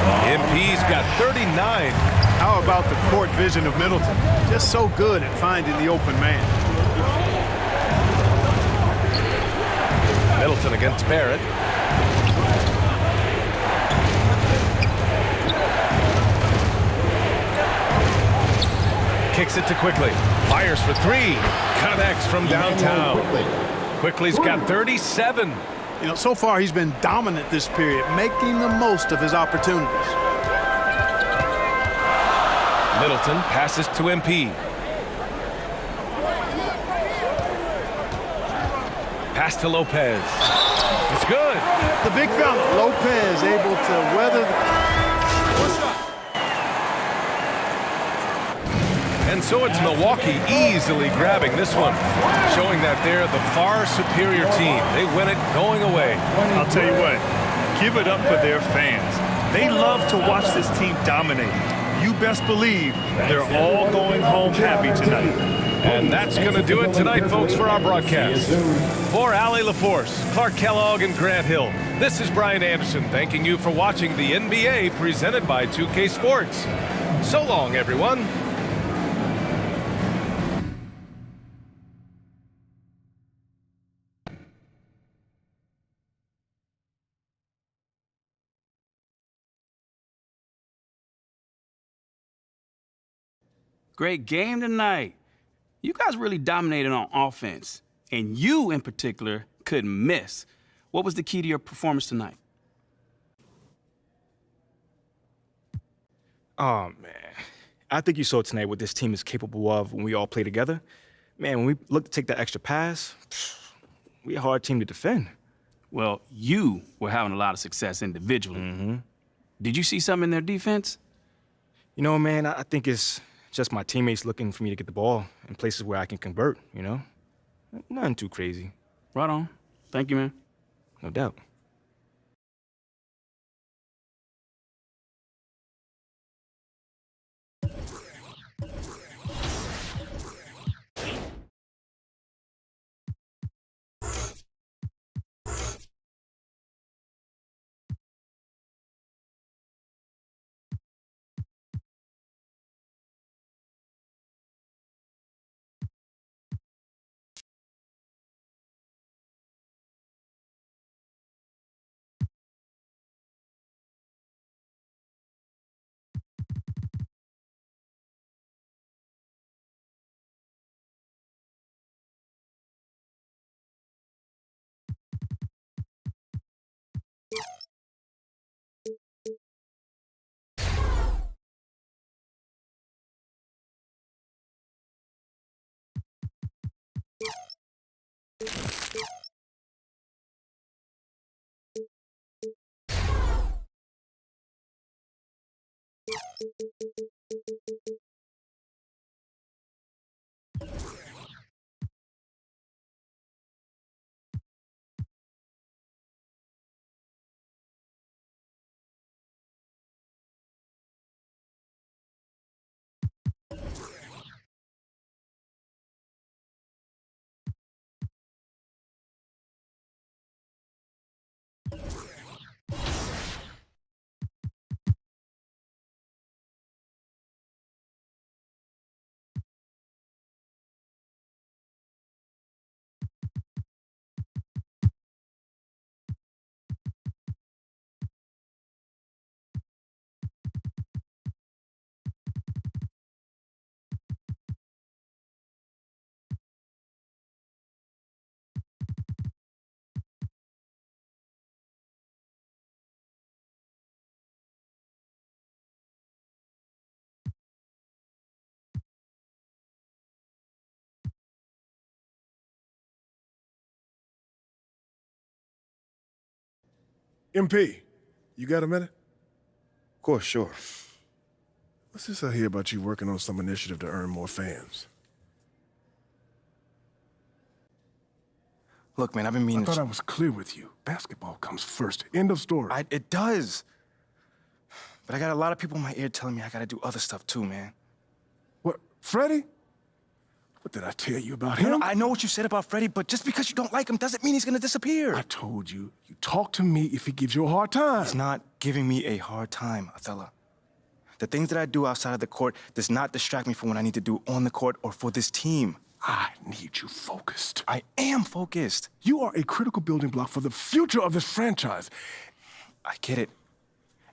MP's got 39. How about the court vision of Middleton? Just so good at finding the open man. Middleton against Barrett. Kicks it to Quickly. Fires for 3. Connects from downtown. Quickly's got 37. You know, so far he's been dominant this period, making the most of his opportunities. Middleton passes to MP. Pass to Lopez. It's good. The big fella, Lopez, able to weather And so it's Milwaukee easily grabbing this one, showing that they're the far superior team. They win it going away. I'll tell you what, give it up for their fans. They love to watch this team dominate. You best believe they're all going home happy tonight. And that's going to do it tonight, folks, for our broadcast. For Allie LaForce, Clark Kellogg, and Grant Hill, this is Brian Anderson thanking you for watching the NBA presented by 2K Sports. So long, everyone. Great game tonight. You guys really dominated on offense, and you in particular couldn't miss. What was the key to your performance tonight? Oh, man. I think you saw tonight what this team is capable of when we all play together. Man, when we look to take that extra pass, we're a hard team to defend. Well, you were having a lot of success individually. Did you see something in their defense? You know, man, I think it's just my teammates looking for me to get the ball in places where I can convert, you know? Nothing too crazy. Right on. Thank you, man. No doubt. MP, you got a minute? Of course, sure. What's this I hear about you working on some initiative to earn more fans? Look, man, I've been meaning I thought I was clear with you. Basketball comes first. End of story. It does. But I got a lot of people in my ear telling me I gotta do other stuff too, man. What, Freddie? What did I tell you about him? I know what you said about Freddie, but just because you don't like him doesn't mean he's gonna disappear. I told you, you talk to me if he gives you a hard time. He's not giving me a hard time, Othello. The things that I do outside of the court does not distract me from what I need to do on the court or for this team. I need you focused. I am focused. You are a critical building block for the future of this franchise. I get it,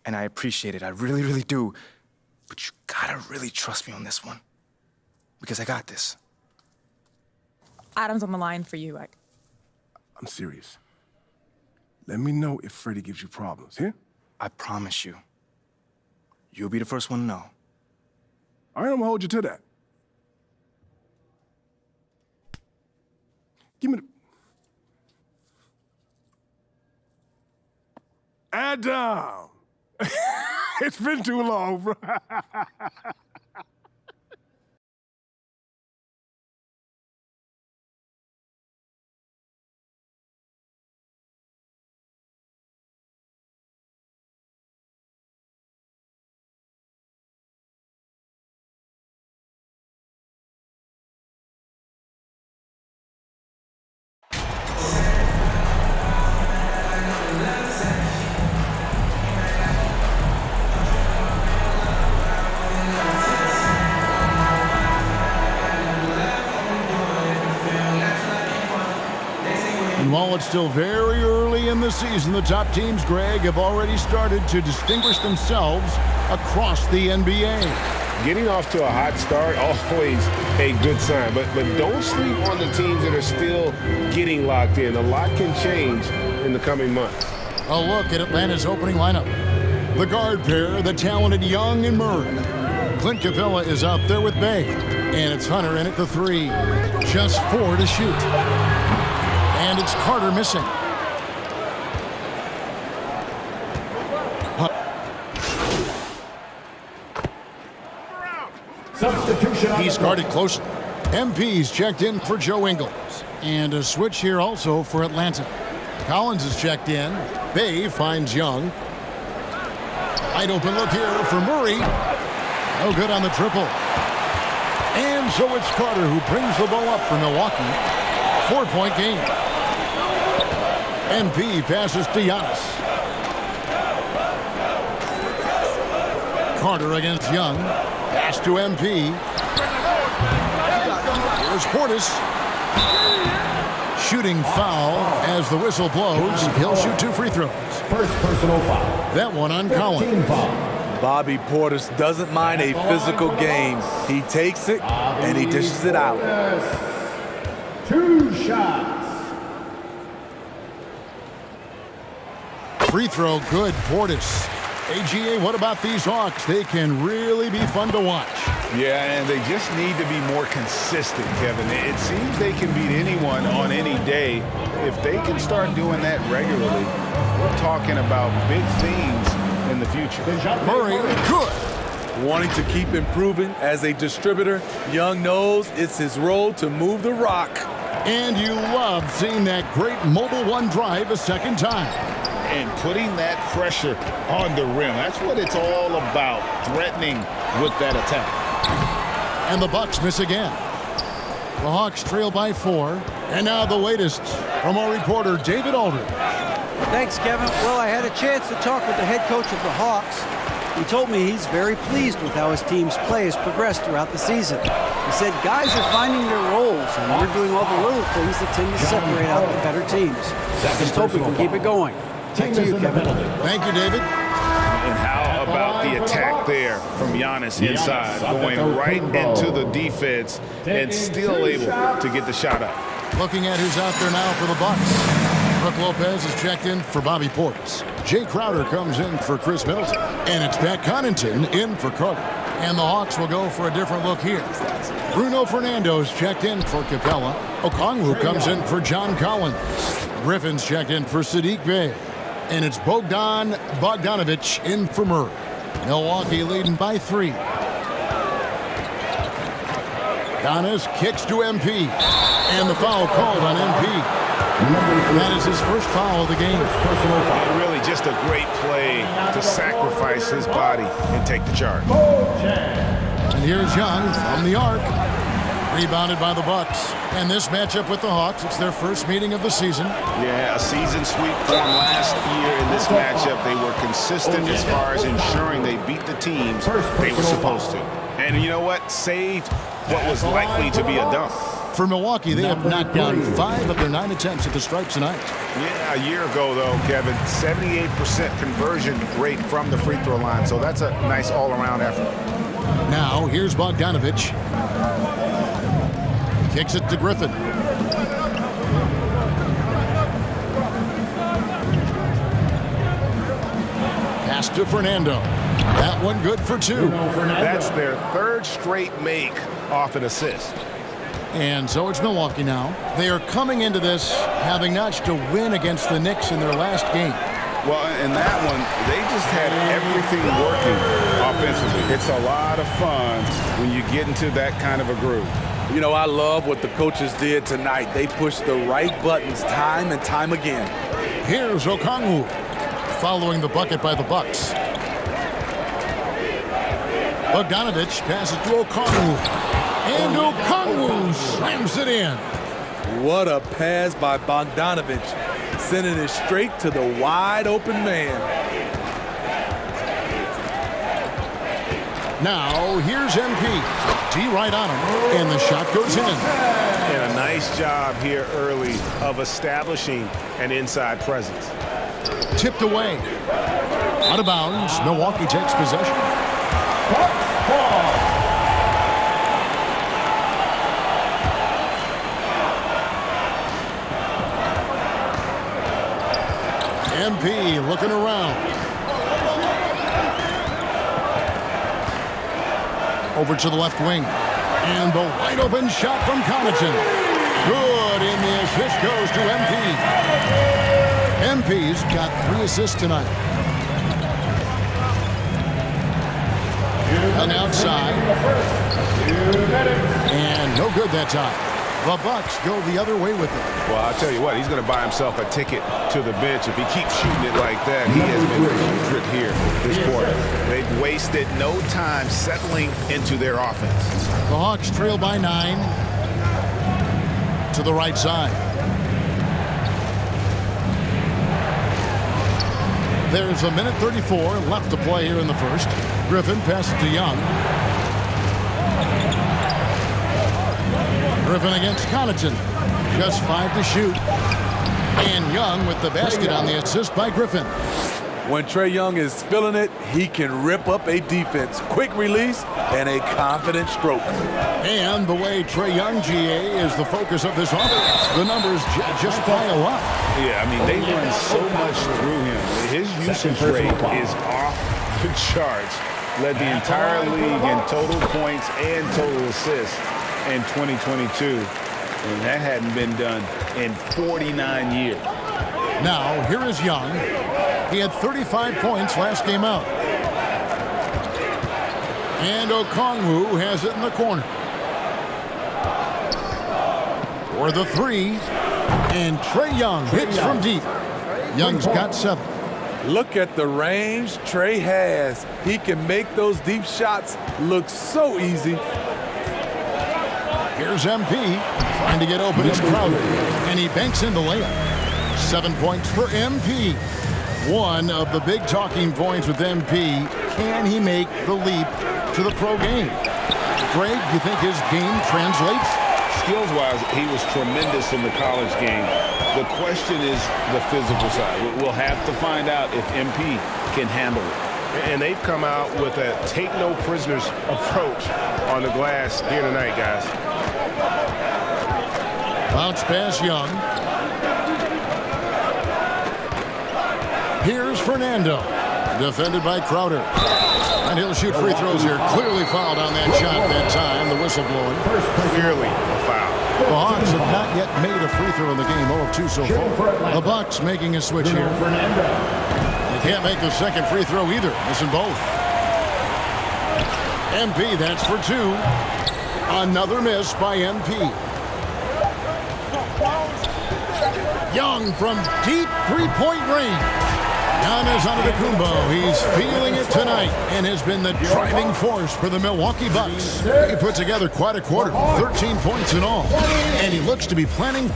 and I appreciate it. I really, really do. But you gotta really trust me on this one, because I got this. Adam's on the line for you. I'm serious. Let me know if Freddie gives you problems, here? I promise you. You'll be the first one to know. All right, I'm gonna hold you to that. Give me the... Adam! It's been too long, bro. And while it's still very early in the season, the top teams, Greg, have already started to distinguish themselves across the NBA. Getting off to a hot start, always a good sign. But don't sleep on the teams that are still getting locked in. A lot can change in the coming months. A look at Atlanta's opening lineup. The guard pair, the talented Young and Murray. Clint Capella is out there with Bay. And it's Hunter in at the 3. Just 4 to shoot. And it's Carter missing. Substitution. He's guarded closely. MP's checked in for Joe Ingles. And a switch here also for Atlanta. Collins is checked in. Bay finds Young. Wide open look here for Murray. No good on the triple. And so it's Carter who brings the ball up for Milwaukee. 4-point game. MP passes to Giannis. Carter against Young. Pass to MP. Here's Portis. Shooting foul as the whistle blows. He'll shoot 2 free throws. First personal foul. That one on Collins. Bobby Portis doesn't mind a physical game. He takes it and he dishes it out. 2 shots. Free throw good, Portis. AGA, what about these Hawks? They can really be fun to watch. Yeah, and they just need to be more consistent, Kevin. It seems they can beat anyone on any day. If they can start doing that regularly, we're talking about big things in the future. Murray, good. Wanting to keep improving as a distributor, Young knows it's his role to move the rock. And you love seeing that great mobile one drive a second time. And putting that pressure on the rim. That's what it's all about, threatening with that attack. And the Bucks miss again. The Hawks trail by 4. And now the latest from our reporter, David Aldridge. Thanks, Kevin. Well, I had a chance to talk with the head coach of the Hawks. He told me he's very pleased with how his team's play has progressed throughout the season. He said guys are finding their roles, and we're doing all the little things that tend to separate out the better teams. Just hope we can keep it going. Back to you, Kevin. Thank you, David. And how about the attack there from Giannis inside, going right into the defense and still able to get the shot up. Looking at who's out there now for the Bucks. Brook Lopez is checked in for Bobby Portis. Jay Crowder comes in for Chris Middleton. And it's Pat Connaughton in for Carter. And the Hawks will go for a different look here. Bruno Fernando's checked in for Capella. Okongwu comes in for John Collins. Griffin's checked in for Sadiq Bey. And it's Bogdan Bogdanovic in for Murray. Milwaukee leading by 3. Giannis kicks to MP. And the foul called on MP. That is his first foul of the game. And really just a great play to sacrifice his body and take the charge. And here's Young from the arc. Rebounded by the Bucks. And this matchup with the Hawks, it's their first meeting of the season. Yeah, a season sweep for them last year in this matchup. They were consistent as far as ensuring they beat the teams they were supposed to. And you know what? Saved what was likely to be a dunk. For Milwaukee, they have knocked down 5 of their 9 attempts at the stripe tonight. Yeah, a year ago, though, Kevin, 78% conversion rate from the free throw line. So that's a nice all-around effort. Now, here's Bogdanovic. Kicks it to Griffin. Pass to Fernando. That one good for 2. That's their 3rd straight make off an assist. And so it's Milwaukee now. They are coming into this having notched a win against the Knicks in their last game. Well, in that one, they just had everything working offensively. It's a lot of fun when you get into that kind of a groove. You know, I love what the coaches did tonight. They pushed the right buttons time and time again. Here's Okongwu following the bucket by the Bucks. Bogdanovich passes to Okongwu. And Okongwu slams it in. What a pass by Bogdanovich, sending it straight to the wide open man. Now, here's MP. D right on him, and the shot goes in. And a nice job here early of establishing an inside presence. Tipped away. Out of bounds, Milwaukee takes possession. MP looking around. Over to the left wing. And the wide open shot from Connaughton. Good, and the assist goes to MP. MP's got 3 assists tonight. And outside. And no good that time. The Bucks go the other way with it. Well, I'll tell you what, he's going to buy himself a ticket to the bench. If he keeps shooting it like that, he has been putrid here this quarter. They've wasted no time settling into their offense. The Hawks trail by 9 to the right side. There's a minute 34 left to play here in the first. Griffin passes to Young. Griffin against Connaughton. Just 5 to shoot. And Young with the basket on the assist by Griffin. When Trae Young is feeling it, he can rip up a defense. Quick release and a confident stroke. And the way Trae Young, GA, is the focus of this offense. The numbers just pile up. Yeah, I mean, they run so much through him. His usage rate is off the charts. Led the entire league in total points and total assists in 2022. And that hadn't been done in 49 years. Now, here is Young. He had 35 points last game out. And Okongwu has it in the corner. For the 3. And Trae Young hits from deep. Young's got 7. Look at the range Trae has. He can make those deep shots look so easy. Here's MP trying to get open. It's Crowder. And he banks in the layup. 7 points for MP. One of the big talking points with MP. Can he make the leap to the pro game? Greg, you think his game translates? Skills-wise, he was tremendous in the college game. The question is the physical side. We'll have to find out if MP can handle it. And they've come out with a take-no-prisoners approach on the glass here tonight, guys. Bounce pass Young. Here's Fernando. Defended by Crowder. And he'll shoot free throws here. Clearly fouled on that shot that time. The whistle blowing. Clearly a foul. The Hawks have not yet made a free throw in the game. 0 of 2 so far. The Bucks making a switch here. They can't make the second free throw either. Missing both. MP, that's for 2. Another miss by MP. Young from deep three-point range. Giannis Antetokounmpo, he's feeling it tonight and has been the driving force for the Milwaukee Bucks. He put together quite a quarter, 13 points in all, and he looks to be planning.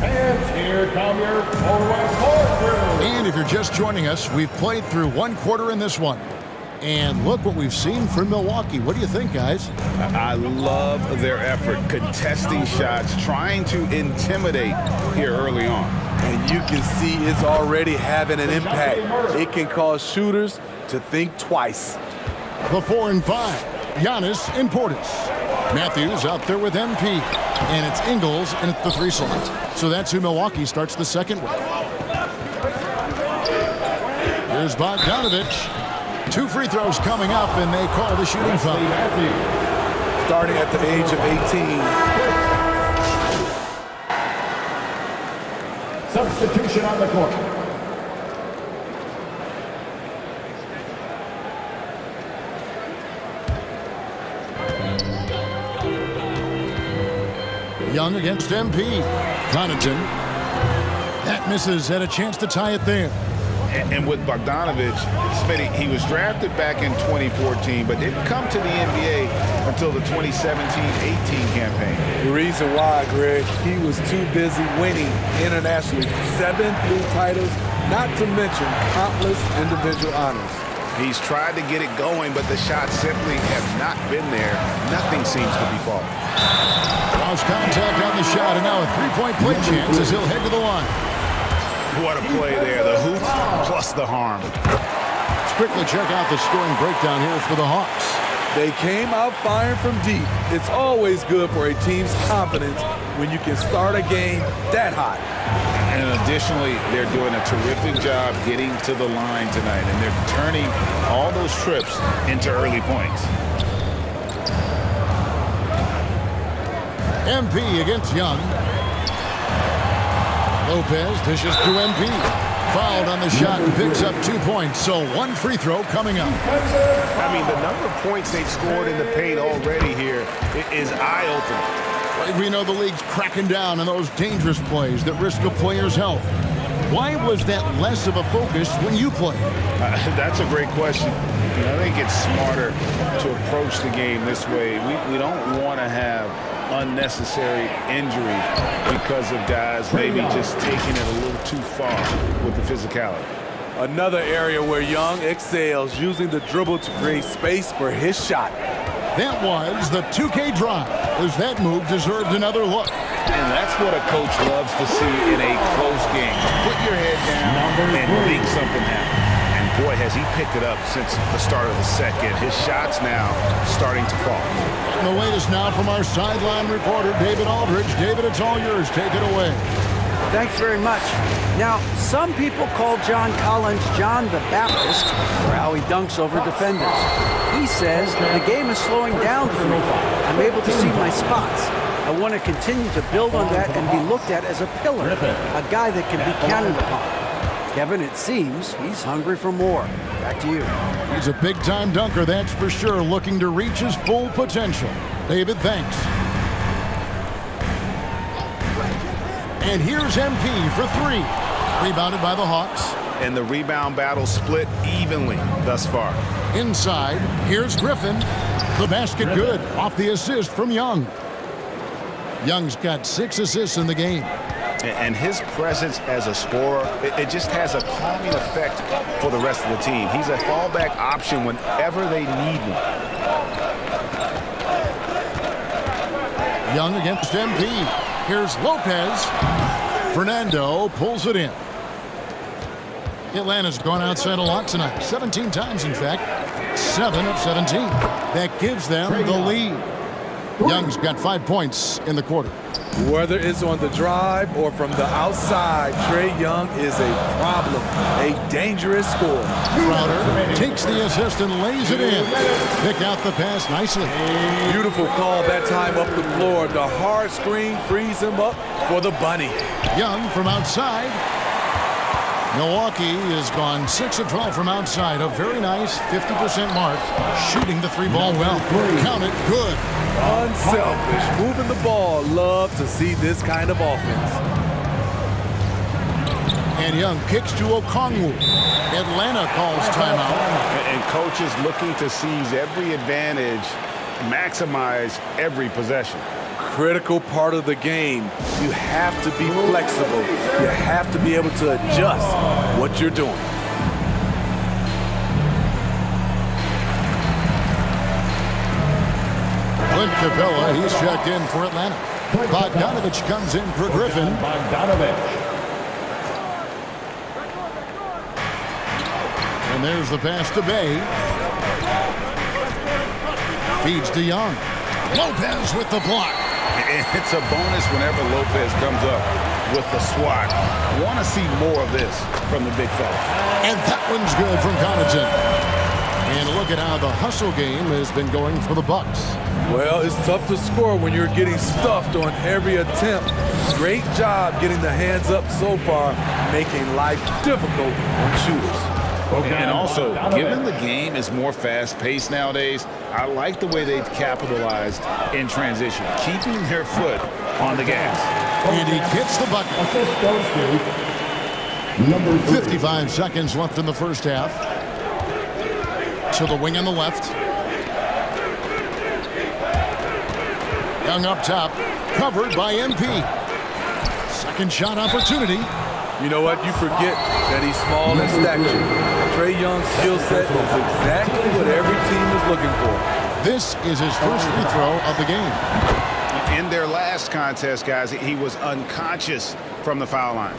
And here come your forward. And if you're just joining us, we've played through 1 quarter in this one. And look what we've seen from Milwaukee. What do you think, guys? I love their effort, contesting shots, trying to intimidate here early on. And you can see it's already having an impact. It can cause shooters to think twice. The 4 and 5. Giannis in Portis. Matthews out there with MP. And it's Ingles and it's the 3 slot. So that's who Milwaukee starts the second with. Here's Bogdanovich. 2 free throws coming up, and they call the shooting foul. Starting at the age of 18. Substitution on the court. Young against MP. Connaughton. That misses. Had a chance to tie it there. And with Bogdanovich, Smitty, he was drafted back in 2014, but didn't come to the NBA until the 2017-18 campaign. The reason why, Greg, he was too busy winning internationally. 7 league titles, not to mention countless individual honors. He's tried to get it going, but the shots simply have not been there. Nothing seems to be falling. Lost contact on the shot, and now a 3-point play chance as he'll head to the line. What a play there. The hoop plus the harm. Let's quickly check out the scoring breakdown here for the Hawks. They came out firing from deep. It's always good for a team's confidence when you can start a game that hot. And additionally, they're doing a terrific job getting to the line tonight, and they're turning all those trips into early points. MP against Young. Lopez dishes to MP. Fouled on the shot and picks up 2 points. So 1 free throw coming up. I mean, the number of points they've scored in the paint already here is eye-opening. We know the league's cracking down on those dangerous plays that risk a player's health. Why was that less of a focus when you played? That's a great question. I think it's smarter to approach the game this way. We don't want to have unnecessary injury because of guys maybe just taking it a little too far with the physicality. Another area where Young excels, using the dribble to create space for his shot. That was the 2K drive, as that move deserved another look. And that's what a coach loves to see in a close game. Put your head down and make something happen. And boy, has he picked it up since the start of the second. His shot's now starting to fall. And the latest now from our sideline reporter, David Aldridge. David, it's all yours. Take it away. Thanks very much. Now, some people call John Collins John the Baptist for how he dunks over defenders. He says, the game is slowing down for me. I'm able to see my spots. I want to continue to build on that and be looked at as a pillar, a guy that can be counted upon. Kevin, it seems he's hungry for more. Back to you. He's a big-time dunker, that's for sure, looking to reach his full potential. David, thanks. And here's MP for 3. Rebounded by the Hawks. And the rebound battle split evenly thus far. Inside, here's Griffin. The basket good, off the assist from Young. Young's got 6 assists in the game. And his presence as a scorer, it just has a calming effect for the rest of the team. He's a fallback option whenever they need one. Young against MP. Here's Lopez. Fernando pulls it in. Atlanta's gone outside a lot tonight. 17 times, in fact. 7 of 17. That gives them the lead. Young's got 5 points in the quarter. Whether it's on the drive or from the outside, Trae Young is a problem, a dangerous scorer. Crowder takes the assist and lays it in. Pick out the pass nicely. Beautiful call that time up the floor. The hard screen frees him up for the bunny. Young from outside. Milwaukee has gone 6 of 12 from outside. A very nice 50% mark. Shooting the 3-ball well. Count it, good. Unselfish, moving the ball. Love to see this kind of offense. And Young kicks to Okongwu. Atlanta calls timeout. And coaches looking to seize every advantage, maximize every possession. Critical part of the game. You have to be flexible. You have to be able to adjust what you're doing. Clint Capella, he's checked in for Atlanta. Bogdanovich comes in for Griffin. And there's the pass to Bay. Feeds to Young. Lopez with the block. And it's a bonus whenever Lopez comes up with the swat. Want to see more of this from the big fella. And that one's good from Connaughton. And look at how the hustle game has been going for the Bucks. Well, it's tough to score when you're getting stuffed on every attempt. Great job getting the hands up so far, making life difficult on shooters. And also, given the game is more fast-paced nowadays, I like the way they've capitalized in transition, keeping their foot on the gas. And he hits the bucket. 55 seconds left in the first half. To the wing on the left. Young up top, covered by MP. Second shot opportunity. You know what? You forget that he's small in stature. Trae Young's skill set is exactly what every team is looking for. This is his first free throw of the game. In their last contest, guys, he was unconscious from the foul line.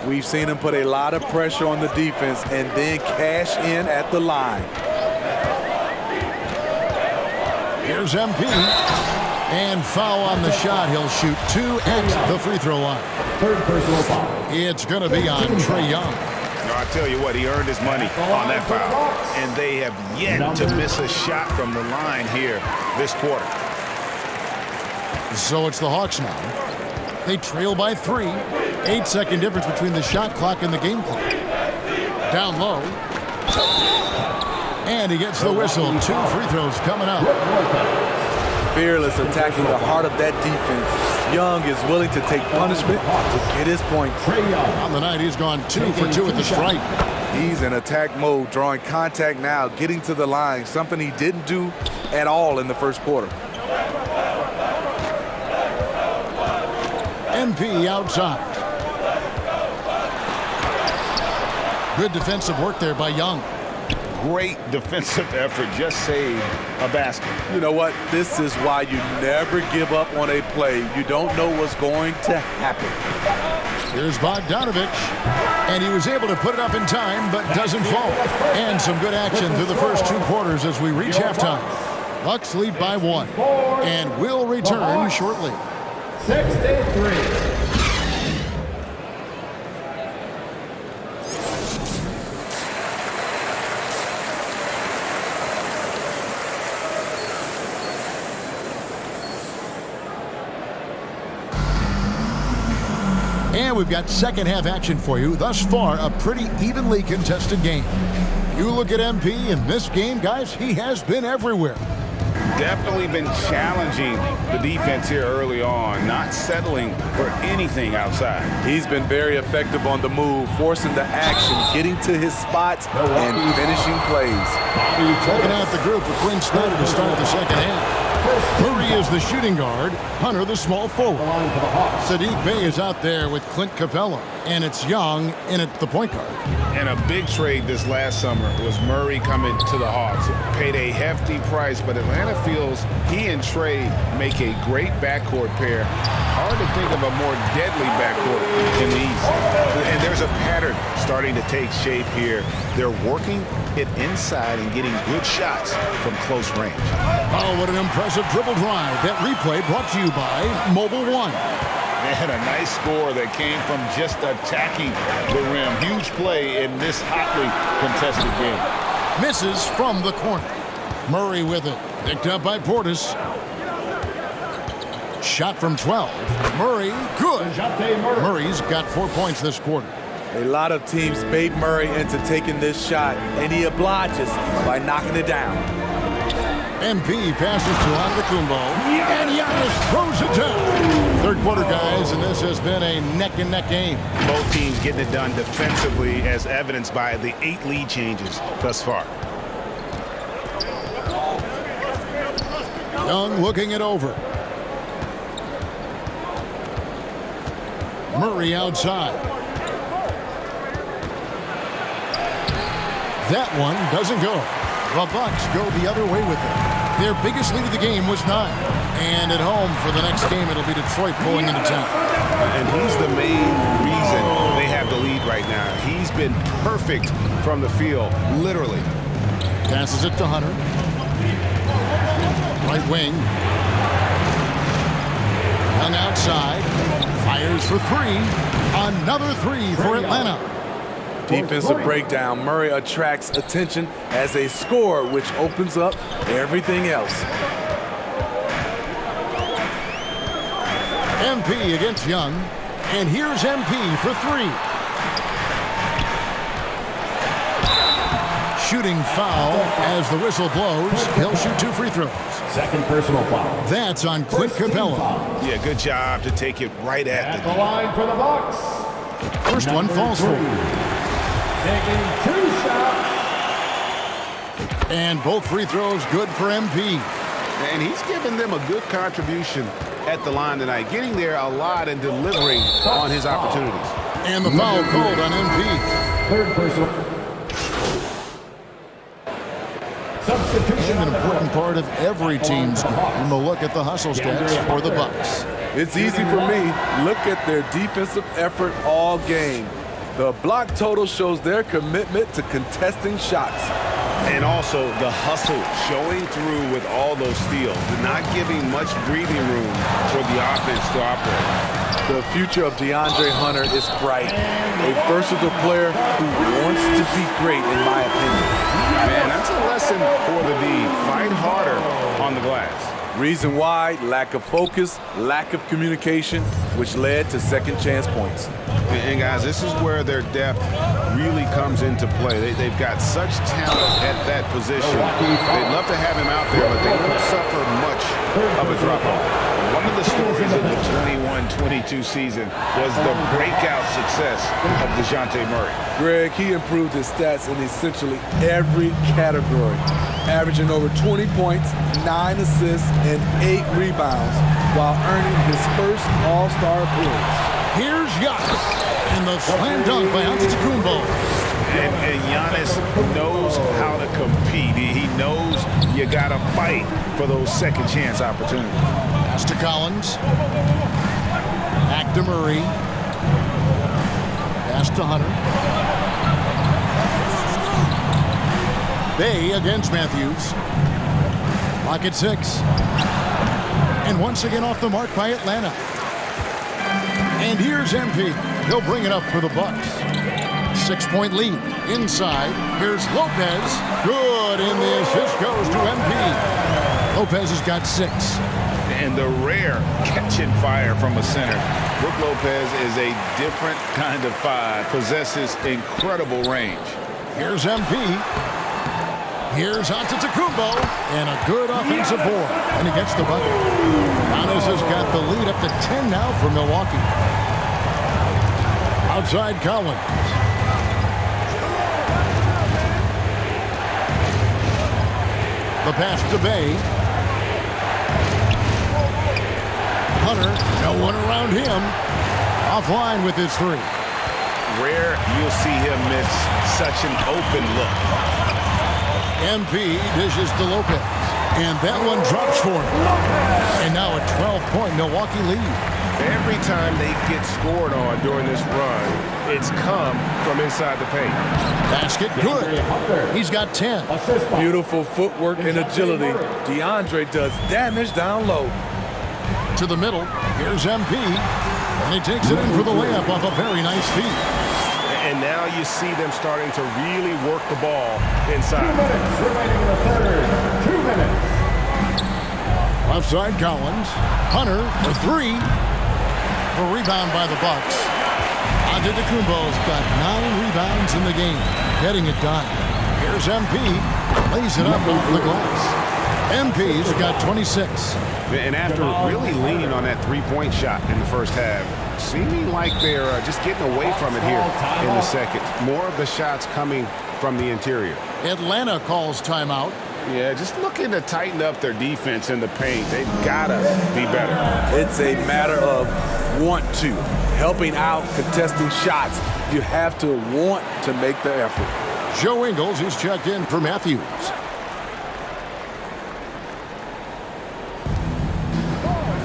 We've seen him put a lot of pressure on the defense and then cash in at the line. Here's MP. And foul on the shot. He'll shoot 2 at the free throw line. Third personal foul. It's going to be on Trae Young. No, I tell you what, he earned his money on that foul. And they have yet to miss a shot from the line here this quarter. So it's the Hawks now. They trail by 3. 8-second difference between the shot clock and the game clock. Down low. And he gets the whistle. 2 free throws coming up. Fearless attacking the heart of that defense. Young is willing to take punishment to get his point. On the night, he's gone 2 for 2 at the stripe. He's in attack mode, drawing contact now, getting to the line, something he didn't do at all in the first quarter. MP outside. Good defensive work there by Young. Great defensive effort, just saved a basket. You know what? This is why you never give up on a play. You don't know what's going to happen. Here's Bogdanovich, and he was able to put it up in time, but doesn't fall. And some good action through the first 2 quarters as we reach halftime. Bucks lead by 1, and we'll return shortly. 6-3. And we've got second half action for you. Thus far, a pretty evenly contested game. You look at MP in this game, guys, he has been everywhere. Definitely been challenging the defense here early on, not settling for anything outside. He's been very effective on the move, forcing the action, getting to his spots, and finishing plays. Checking out the group for Quinn Snyder to start the second half. Murray is the shooting guard, Hunter the small forward. Sadiq Bey is out there with Clint Capella, and it's Young in at the point guard. And a big trade this last summer was Murray coming to the Hawks. Paid a hefty price, but Atlanta feels he and Trae make a great backcourt pair. Hard to think of a more deadly backcourt in the East. And there's a pattern starting to take shape here. They're working it inside and getting good shots from close range. Oh, what an impressive dribble drive. That replay brought to you by Mobile One. And a nice score that came from just attacking the rim. Huge play in this hotly contested game. Misses from the corner. Murray with it. Picked up by Portis. Shot from 12. Murray, good. Murray's got 4 points this quarter. A lot of teams bait Murray into taking this shot, and he obliges by knocking it down. MP passes to Antetokounmpo, and Giannis throws it down. Third quarter, guys, and this has been a neck-and-neck game. Both teams getting it done defensively, as evidenced by the 8 lead changes thus far. Young looking it over. Murray outside. That one doesn't go. The Bucks go the other way with it. Their biggest lead of the game was 9. And at home for the next game, it'll be Detroit pulling into town. And he's the main reason they have the lead right now. He's been perfect from the field, literally. Passes it to Hunter. Right wing. Young outside. Fires for three. Another three for Atlanta. Defensive breakdown. Murray attracts attention as a scorer, which opens up everything else. MP against Young. And here's MP for three. Shooting foul as the whistle blows. He'll shoot 2 free throws. Second personal foul. That's on Clint Capella. Yeah, good job to take it right at the line for the Bucks. First one falls for. Taking 2 shots. And both free throws good for MP. And he's given them a good contribution at the line tonight, getting there a lot and delivering on his opportunities. And the foul called on MP. Third personal. And an important part of every team's game. A look at the hustle stats for the Bucks. It's easy for me. Look at their defensive effort all game. The block total shows their commitment to contesting shots. And also the hustle showing through with all those steals, not giving much breathing room for the offense to operate. The future of DeAndre Hunter is bright. A versatile player who wants to be great, in my opinion. Man, that's a lesson for the D. Fight harder on the glass. Reason why, lack of focus, lack of communication, which led to second chance points. And guys, this is where their depth really comes into play. They've got such talent at that position. They'd love to have him out there, but they don't suffer much of a drop-off. One of the stories of the 21-22 season was the breakout success of DeJounte Murray. Greg, he improved his stats in essentially every category, averaging over 20 points, 9 assists, and 8 rebounds, while earning his first All-Star appearance. Here's Giannis, and the slam dunk by Antetokounmpo. And Giannis knows how to compete. He knows you got to fight for those second chance opportunities. Pass to Collins. Back to Murray. Pass to Hunter. Bay against Matthews. Lock at 6. And once again off the mark by Atlanta. And here's MP. He'll bring it up for the Bucks. 6-point lead. Inside. Here's Lopez. Good. And the assist goes to MP. Lopez has got 6. And the rare catching fire from a center. Brook Lopez is a different kind of 5. Possesses incredible range. Here's MP. Here's Antetokounmpo. And a good offensive board. And he gets the bucket. Giannis has got the lead up to 10 now for Milwaukee. Outside Collins. The pass to Bay. Hunter, no one around him. Offline with his 3. Rare you'll see him miss such an open look. MP dishes to Lopez. And that one drops for him. And now a 12-point Milwaukee lead. Every time they get scored on during this run, it's come from inside the paint. Basket good. He's got 10. Beautiful footwork and agility. DeAndre does damage down low. To the middle. Here's MP. And he takes it in for the layup off a very nice feed. And now you see them starting to really work the ball inside. 2 minutes remaining in the third. 2 minutes. Offside Collins. Hunter for 3. A rebound by the Bucks. Antetokounmpo's got 9 rebounds in the game. Getting it done. Here's MP. Lays it up off the glass. MP's got 26. And after really leaning on that 3-point shot in the first half, seeming like they're just getting away from it here in the second. More of the shots coming from the interior. Atlanta calls timeout. Yeah, just looking to tighten up their defense in the paint. They've got to be better. It's a matter of want to. Helping out, contesting shots. You have to want to make the effort. Joe Ingles is checked in for Matthews.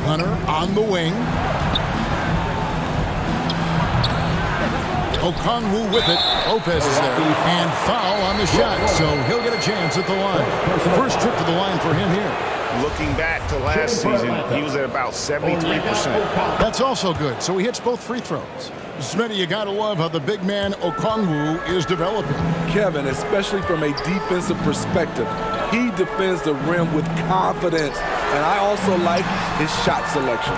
Hunter on the wing. Okongwu with it. Lopez is there. And foul on the shot, so he'll get a chance at the line. First trip to the line for him here. Looking back to last season, he was at about 73%. That's also good. So he hits both free throws. Smitty, you got to love how the big man Okongwu is developing. Kevin, especially from a defensive perspective, he defends the rim with confidence. And I also like his shot selection.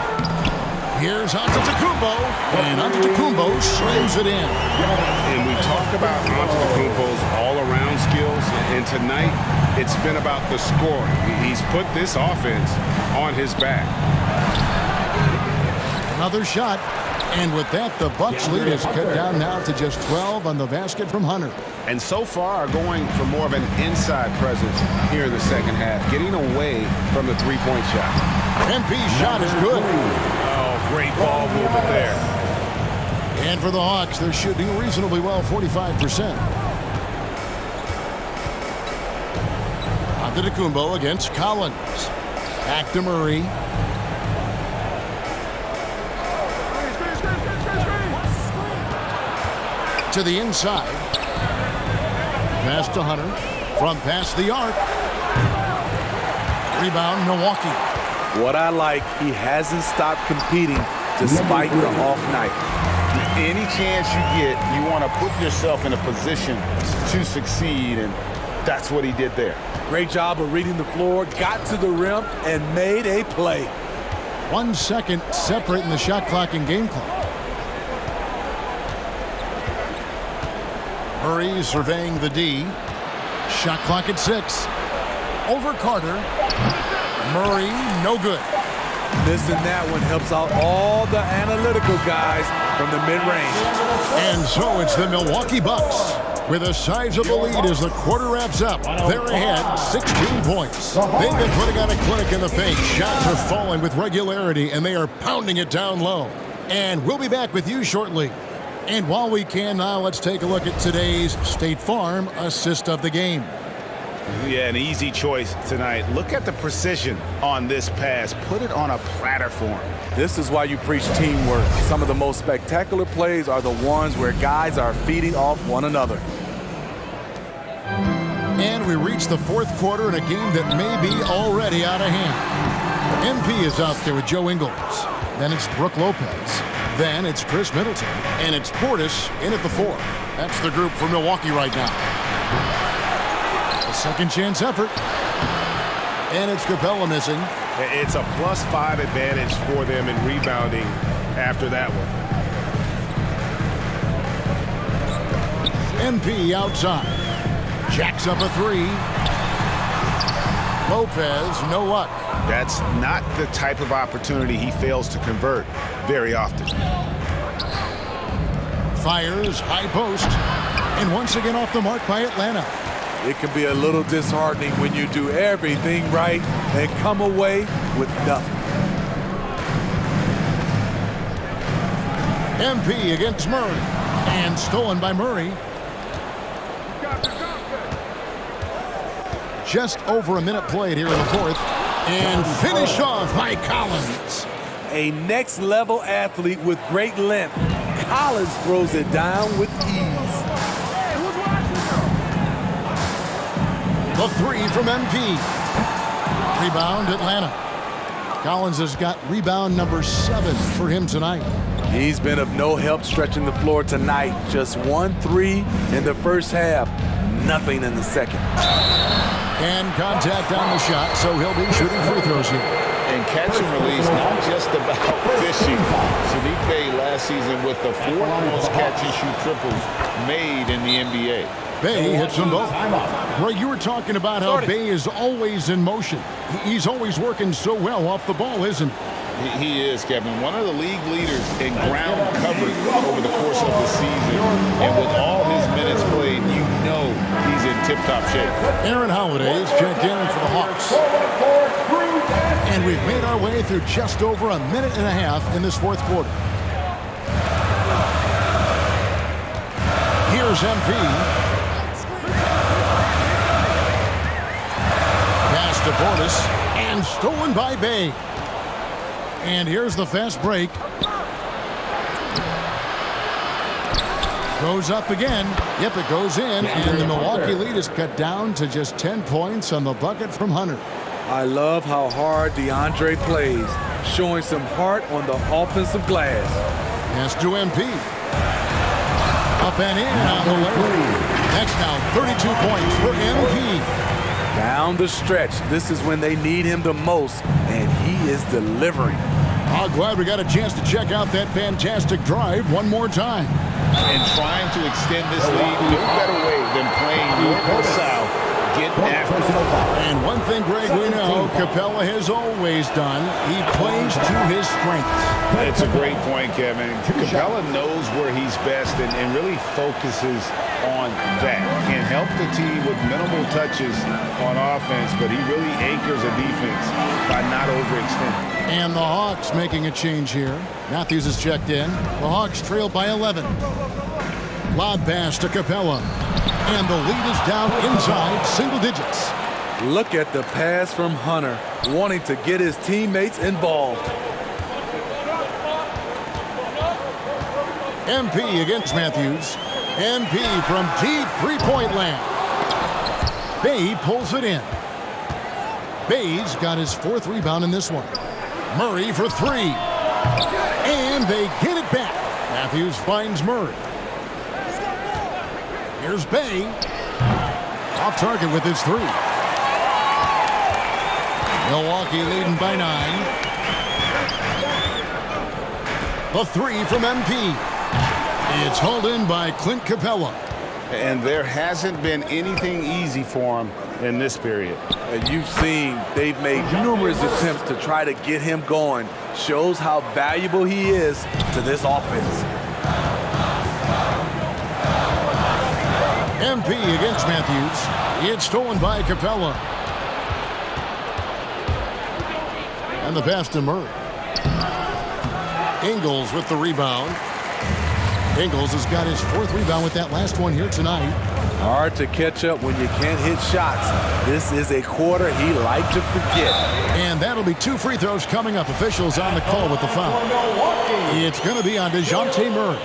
Here's Antetokounmpo, and Antetokounmpo slams it in. And we talk about Antetokounmpo's all-around skills, and tonight it's been about the scoring. He's put this offense on his back. Another shot, and with that, the Bucks lead is cut down now to just 12 on the basket from Hunter. And so far, going for more of an inside presence here in the second half, getting away from the three-point shot. MP's shot is good. Great ball movement there. And for the Hawks, they're shooting reasonably well, 45%. Antetokounmpo against Collins. Back to Murray. To the inside. Pass to Hunter. From past the arc. Rebound, Milwaukee. What I like, he hasn't stopped competing despite the off night. Any chance you get, you want to put yourself in a position to succeed, and that's what he did there. Great job of reading the floor, got to the rim, and made a play. 1 second separating the shot clock and game clock. Murray surveying the D. Shot clock at 6. Over Carter. Murray, no good. Missing that one helps out all the analytical guys from the mid-range. And so it's the Milwaukee Bucks with a sizable lead as the quarter wraps up. They're ahead 16 points. They've been putting on a clinic in the paint. Shots are falling with regularity, and they are pounding it down low. And we'll be back with you shortly. And while we can now, let's take a look at today's State Farm assist of the game. Yeah, an easy choice tonight. Look at the precision on this pass. Put it on a platter for him. This is why you preach teamwork. Some of the most spectacular plays are the ones where guys are feeding off one another. And we reach the fourth quarter in a game that may be already out of hand. MP is out there with Joe Ingles. Then it's Brooke Lopez. Then it's Chris Middleton. And it's Portis in at the 4. That's the group for Milwaukee right now. A second chance effort. And it's Capella missing. It's a +5 advantage for them in rebounding after that one. MP outside. Jacks up a 3. Lopez, no luck. That's not the type of opportunity he fails to convert very often. Fires, high post. And once again off the mark by Atlanta. It can be a little disheartening when you do everything right and come away with nothing. MP against Murray. And stolen by Murray. Just over a minute played here in the fourth. And finished off by Collins. A next-level athlete with great length. Collins throws it down with ease. The 3 from MP. Rebound, Atlanta. Collins has got rebound number 7 for him tonight. He's been of no help stretching the floor tonight. Just 1 3 in the first half. Nothing in the second. And contact on the shot, so he'll be shooting free throws here. And catch and release, not just about fishing. Sadiq Bey last season with the 4th most catch-and-shoot triples made in the NBA. Bey hits them both. Well, you were talking about how Bey is always in motion. He's always working so well off the ball, isn't he? He is, Kevin. One of the league leaders in ground coverage over the course of the season. And with all his minutes played, you know he's in tip-top shape. Aaron Holiday's checked in for the Hawks. And we've made our way through just over a minute and a half in this fourth quarter. Here's MP. Pass to Portis. And stolen by Bey. And here's the fast break. Goes up again. Yep, it goes in. And the Milwaukee lead is cut down to just 10 points on the bucket from Hunter. I love how hard DeAndre plays, showing some heart on the offensive glass. Pass to MP. Up and in on the way. That's now 32 points for MP. Down the stretch, this is when they need him the most, and he is delivering. I'm glad we got a chance to check out that fantastic drive one more time. And trying to extend this lead, no better way than playing north or south, getting after it. And one thing, Greg, we know Capella has always done, he plays to his strengths. It's a great point, Kevin. Capella knows where he's best and really focuses on that. Can help the team with minimal touches on offense, but he really anchors a defense by not overextending. And the Hawks making a change here. Matthews is checked in. The Hawks trail by 11. Lob pass to Capella. And the lead is down inside single digits. Look at the pass from Hunter, wanting to get his teammates involved. MP against Matthews. MP from deep three-point land. Bay pulls it in. Bay's got his 4th rebound in this one. Murray for 3. And they get it back. Matthews finds Murray. Here's Bay. Off target with his 3. Milwaukee leading by 9. The 3 from MP. It's hauled in by Clint Capella. And there hasn't been anything easy for him in this period. And you've seen they've made numerous attempts to try to get him going. Shows how valuable he is to this offense. MP against Matthews. It's stolen by Capella. And the pass to Murray. Ingles with the rebound. Ingles has got his 4th rebound with that last one here tonight. Hard to catch up when you can't hit shots. This is a quarter he liked to forget. And that'll be 2 free throws coming up. Officials on the call with the foul. It's going to be on DeJounte Murray.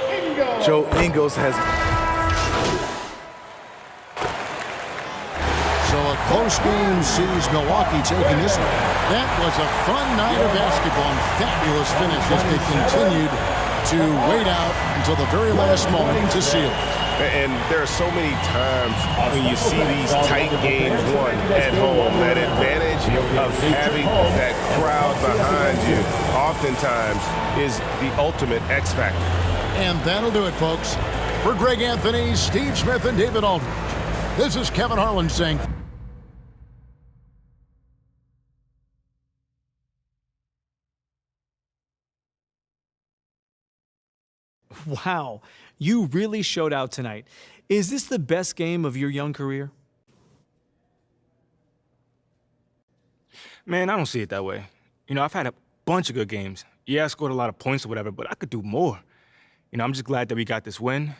Joe Ingles has... So a close game sees Milwaukee taking this one. That was a fun night of basketball and fabulous finish as they continued to wait out until the very last moment to seal. And there are so many times when you see these tight games won at home, that advantage of having that crowd behind you oftentimes is the ultimate X factor. And that'll do it, folks. For Greg Anthony, Steve Smith, and David Aldridge, this is Kevin Harlan saying... Wow, you really showed out tonight. Is this the best game of your young career? Man, I don't see it that way. You know, I've had a bunch of good games. Yeah, I scored a lot of points or whatever, but I could do more. You know, I'm just glad that we got this win.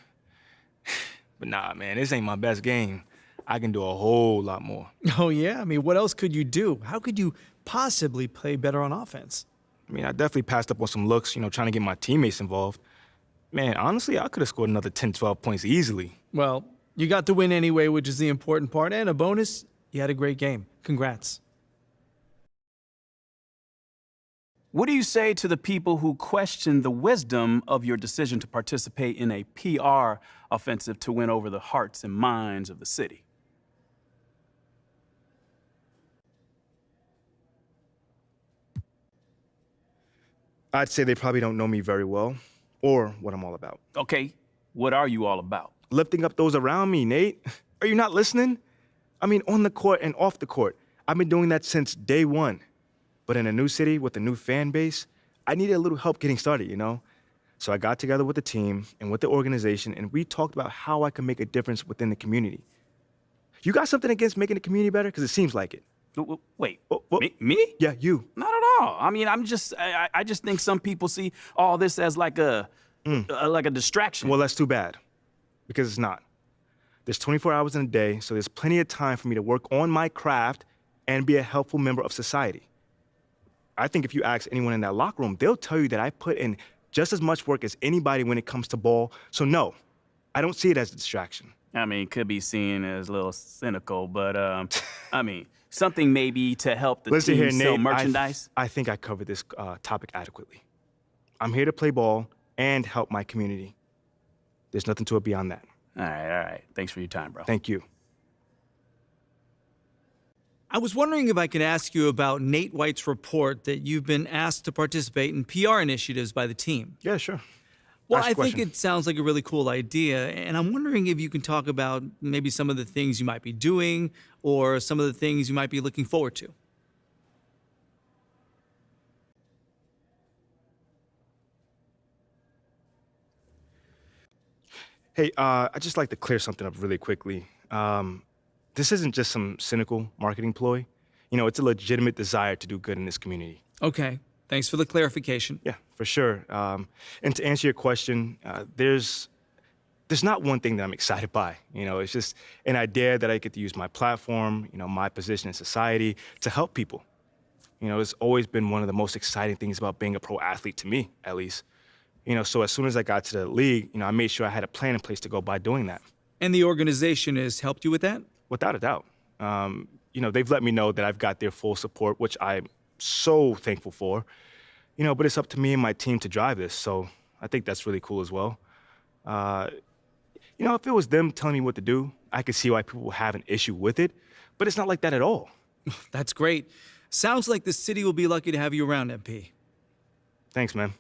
But nah, man, this ain't my best game. I can do a whole lot more. Oh, yeah? I mean, what else could you do? How could you possibly play better on offense? I mean, I definitely passed up on some looks, you know, trying to get my teammates involved. Man, honestly, I could have scored another 10, 12 points easily. Well, you got the win anyway, which is the important part. And a bonus, you had a great game. Congrats. What do you say to the people who question the wisdom of your decision to participate in a PR offensive to win over the hearts and minds of the city? I'd say they probably don't know me very well or what I'm all about. Okay, what are you all about? Lifting up those around me, Nate. Are you not listening? I mean, on the court and off the court. I've been doing that since day one. But in a new city with a new fan base, I needed a little help getting started, you know? So I got together with the team and with the organization, and we talked about how I can make a difference within the community. You got something against making the community better? Because it seems like it. Wait, me? Yeah, you. Not at all. I mean, I just think some people see all this as like a distraction. Well, that's too bad, because it's not. There's 24 hours in a day, so there's plenty of time for me to work on my craft and be a helpful member of society. I think if you ask anyone in that locker room, they'll tell you that I put in just as much work as anybody when it comes to ball. So no, I don't see it as a distraction. I mean, could be seen as a little cynical, but I mean, Something maybe to help the Listen team here, sell Nate. merchandise? I think I covered this topic adequately. I'm here to play ball and help my community. There's nothing to it beyond that. All right. Thanks for your time, bro. Thank you. I was wondering if I could ask you about Nate White's report that you've been asked to participate in PR initiatives by the team. Yeah, sure. Well, Ask I a think question. it sounds like a really cool idea, and I'm wondering if you can talk about maybe some of the things you might be doing or some of the things you might be looking forward to. Hey, I'd just like to clear something up really quickly. This isn't just some cynical marketing ploy. You know, it's a legitimate desire to do good in this community. Okay, thanks for the clarification. Yeah, for sure. And to answer your question, there's not one thing that I'm excited by. You know, it's just an idea that I get to use my platform, you know, my position in society to help people. You know, it's always been one of the most exciting things about being a pro athlete to me, at least. You know, so as soon as I got to the league, you know, I made sure I had a plan in place to go by doing that. And the organization has helped you with that? Without a doubt. You know, they've let me know that I've got their full support, which I'm so thankful for. You know, but it's up to me and my team to drive this, so I think that's really cool as well. You know, if it was them telling me what to do, I could see why people will have an issue with it, but it's not like that at all. That's great. Sounds like the city will be lucky to have you around, MP. Thanks, man.